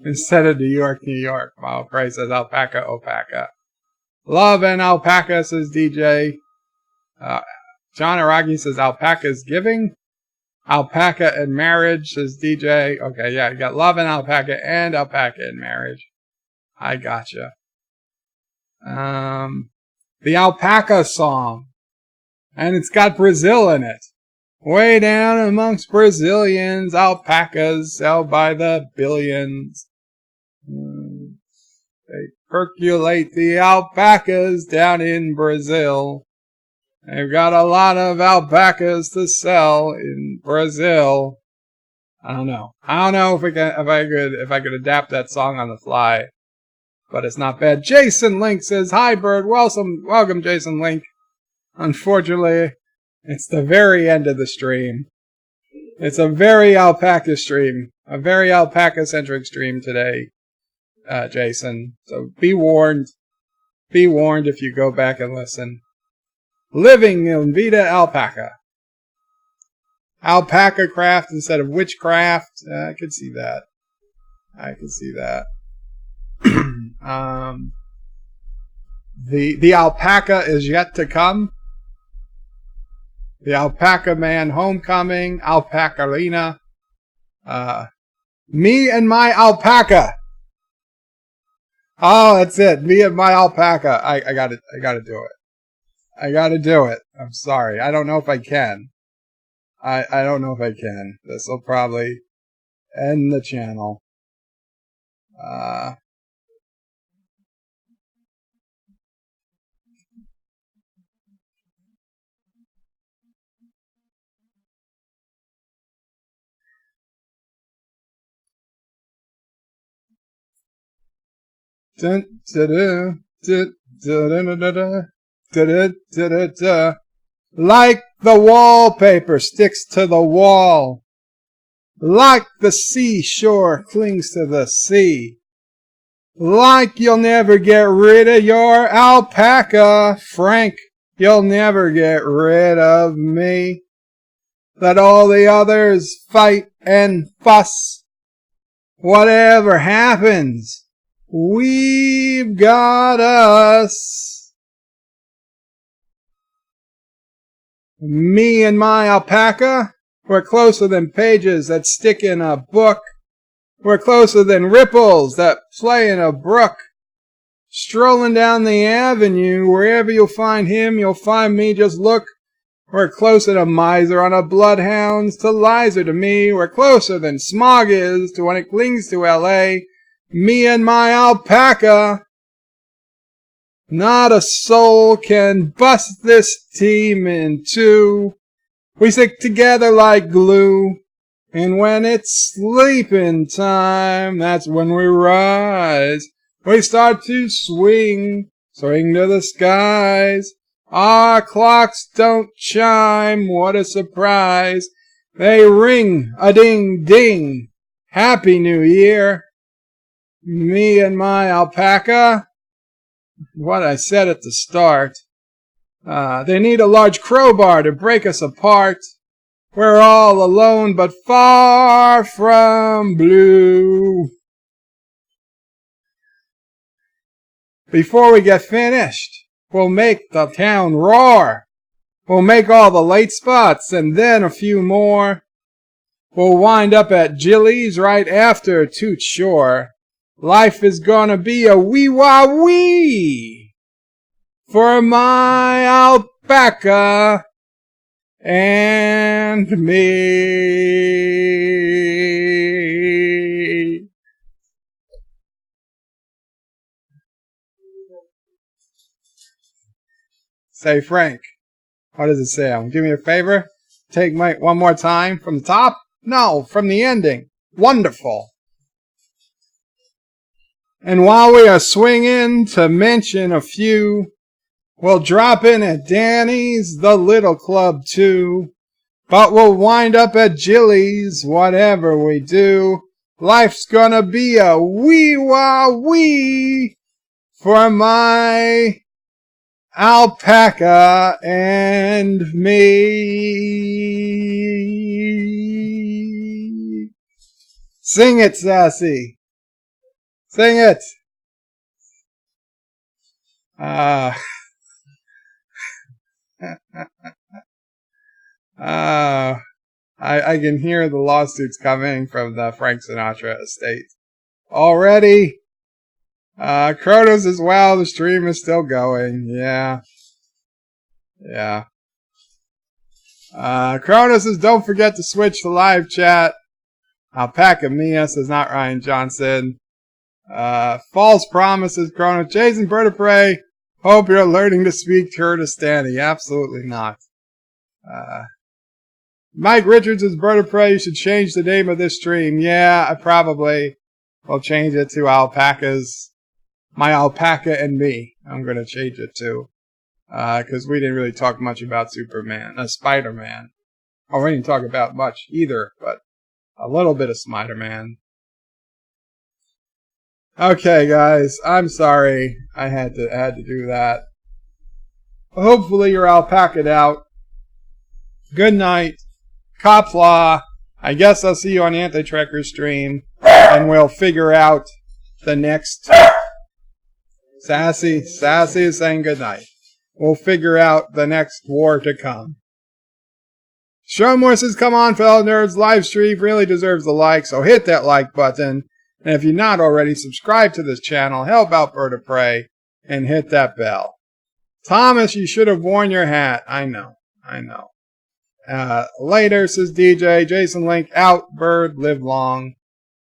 Speaker 1: Instead of New York, New York. Wow, Price says Alpaca, Opaca. Love and Alpaca, says DJ. John Aragi says Alpaca's Giving. Alpaca and Marriage, says DJ. Okay, yeah, you got Love and Alpaca and Alpaca and Marriage. I gotcha. The Alpaca Song. And it's got Brazil in it. Way down amongst Brazilians, alpacas sell by the billions. They percolate the alpacas down in Brazil. They've got a lot of alpacas to sell in Brazil. I don't know if I could adapt that song on the fly, but it's not bad. Jason Link says, "Hi, Bird. Welcome, Jason Link. Unfortunately, it's the very end of the stream. It's a very alpaca stream. A very alpaca-centric stream today, Jason. So be warned. Be warned if you go back and listen. Living in Vida Alpaca. Alpaca craft instead of witchcraft. I could see that. I could see that. The alpaca is yet to come. The Alpacamania Homecoming, Alpacamania. Me and my alpaca. Oh, that's it. Me and my alpaca. I gotta do it. I gotta do it. I'm sorry. I don't know if I can. I don't know if I can. This will probably end the channel. Like the wallpaper sticks to the wall, like the seashore clings to the sea, like you'll never get rid of your alpaca, Frank, you'll never get rid of me. Let all the others fight and fuss. Whatever happens, we've got us. Me and my alpaca, we're closer than pages that stick in a book. We're closer than ripples that play in a brook. Strolling down the avenue, wherever you'll find him, you'll find me, just look. We're closer to miser on a bloodhound's to lizer to me. We're closer than smog is to when it clings to L.A. Me and my alpaca. Not a soul can bust this team in two. We stick together like glue. And when it's sleeping time, that's when we rise. We start to swing, swing to the skies. Our clocks don't chime, what a surprise. They ring a ding ding. Happy New Year. Me and my alpaca. What I said at the start. They need a large crowbar to break us apart. We're all alone but far from blue. Before we get finished, we'll make the town roar. We'll make all the late spots and then a few more. We'll wind up at Jilly's right after Toot Shore. Life is gonna be a wee-wah-wee for my alpaca and me. Say, Frank, what does it say? Do me a favor? Take Mike one more time from the top? No, from the ending. Wonderful. And while we are swinging, to mention a few, we'll drop in at Danny's, the little club too. But we'll wind up at Jilly's, whatever we do. Life's gonna be a wee-wah-wee for my alpaca and me. Sing it, Sassy. Sing it. I can hear the lawsuits coming from the Frank Sinatra estate already. Kronos as well. The stream is still going. Yeah. Kronos says, don't forget to switch to live chat. Alpacamania says, not Ryan Johnson. False promises, Kronos. Jason Bird of Prey. Hope you're learning to speak Kurdistani. Absolutely not. Mike Richards is Bird of Prey. You should change the name of this stream. Yeah, I probably will change it to Alpacas. My alpaca and me. I'm going to change it to. Because we didn't really talk much about Spider-Man. Oh, we didn't talk about much either, but a little bit of Spider-Man. Okay, guys, I'm sorry I had to do that. Hopefully you're alpaca'd out. Good night. Qapla. I guess I'll see you on the Anti-Tracker stream, and we'll figure out the next... Sassy is saying good night. We'll figure out the next war to come. Sean Moore says, come on, fellow nerds. Live stream really deserves a like, so hit that like button. And if you're not already, subscribe to this channel, help out Bird of Prey, and hit that bell. Thomas, you should have worn your hat. I know. Later, says DJ. Jason Link, out. Bird, live long,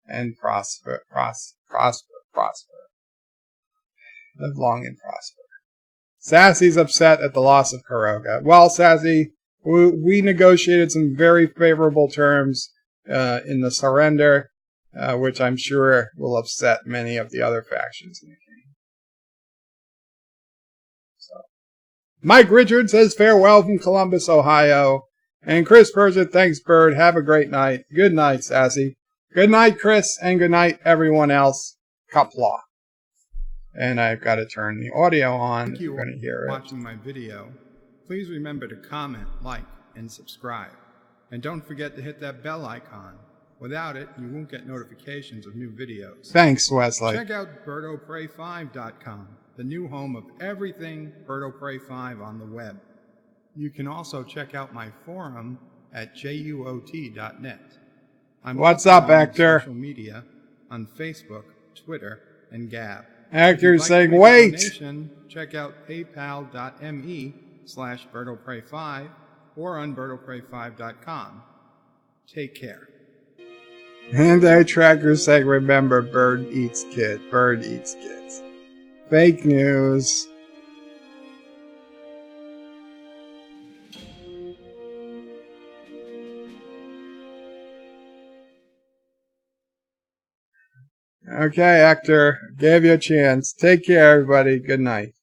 Speaker 1: and prosper. Live long and prosper. Sassy's upset at the loss of Kuroga. Well, Sassy, we negotiated some very favorable terms in the surrender, which I'm sure will upset many of the other factions in the game. So, Mike Richards says farewell from Columbus, Ohio. And Chris Persia, thanks, Bird. Have a great night. Good night, Sassy. Good night, Chris, and good night, everyone else. Qapla. And I've got to turn the audio on if you're going to hear it. Thank you for watching my video. Please remember to comment, like, and subscribe. And don't forget to hit that bell icon. Without it, you won't get notifications of new videos. Thanks, Wesley. Check out BirdOPrey5.com, the new home of everything Bird of Prey 5 on the web. You can also check out my forum at juot.net. I'm What's up, Actor? Social media on Facebook, Twitter, and Gab. Actor's saying, wait! Donation, check out paypal.me/BirdOPrey5 or on BirdOPrey5.com. Take care. Anti-Trackers saying, remember, Bird eats kids. Bird eats kids. Fake news. Okay, Actor. Gave you a chance. Take care, everybody. Good night.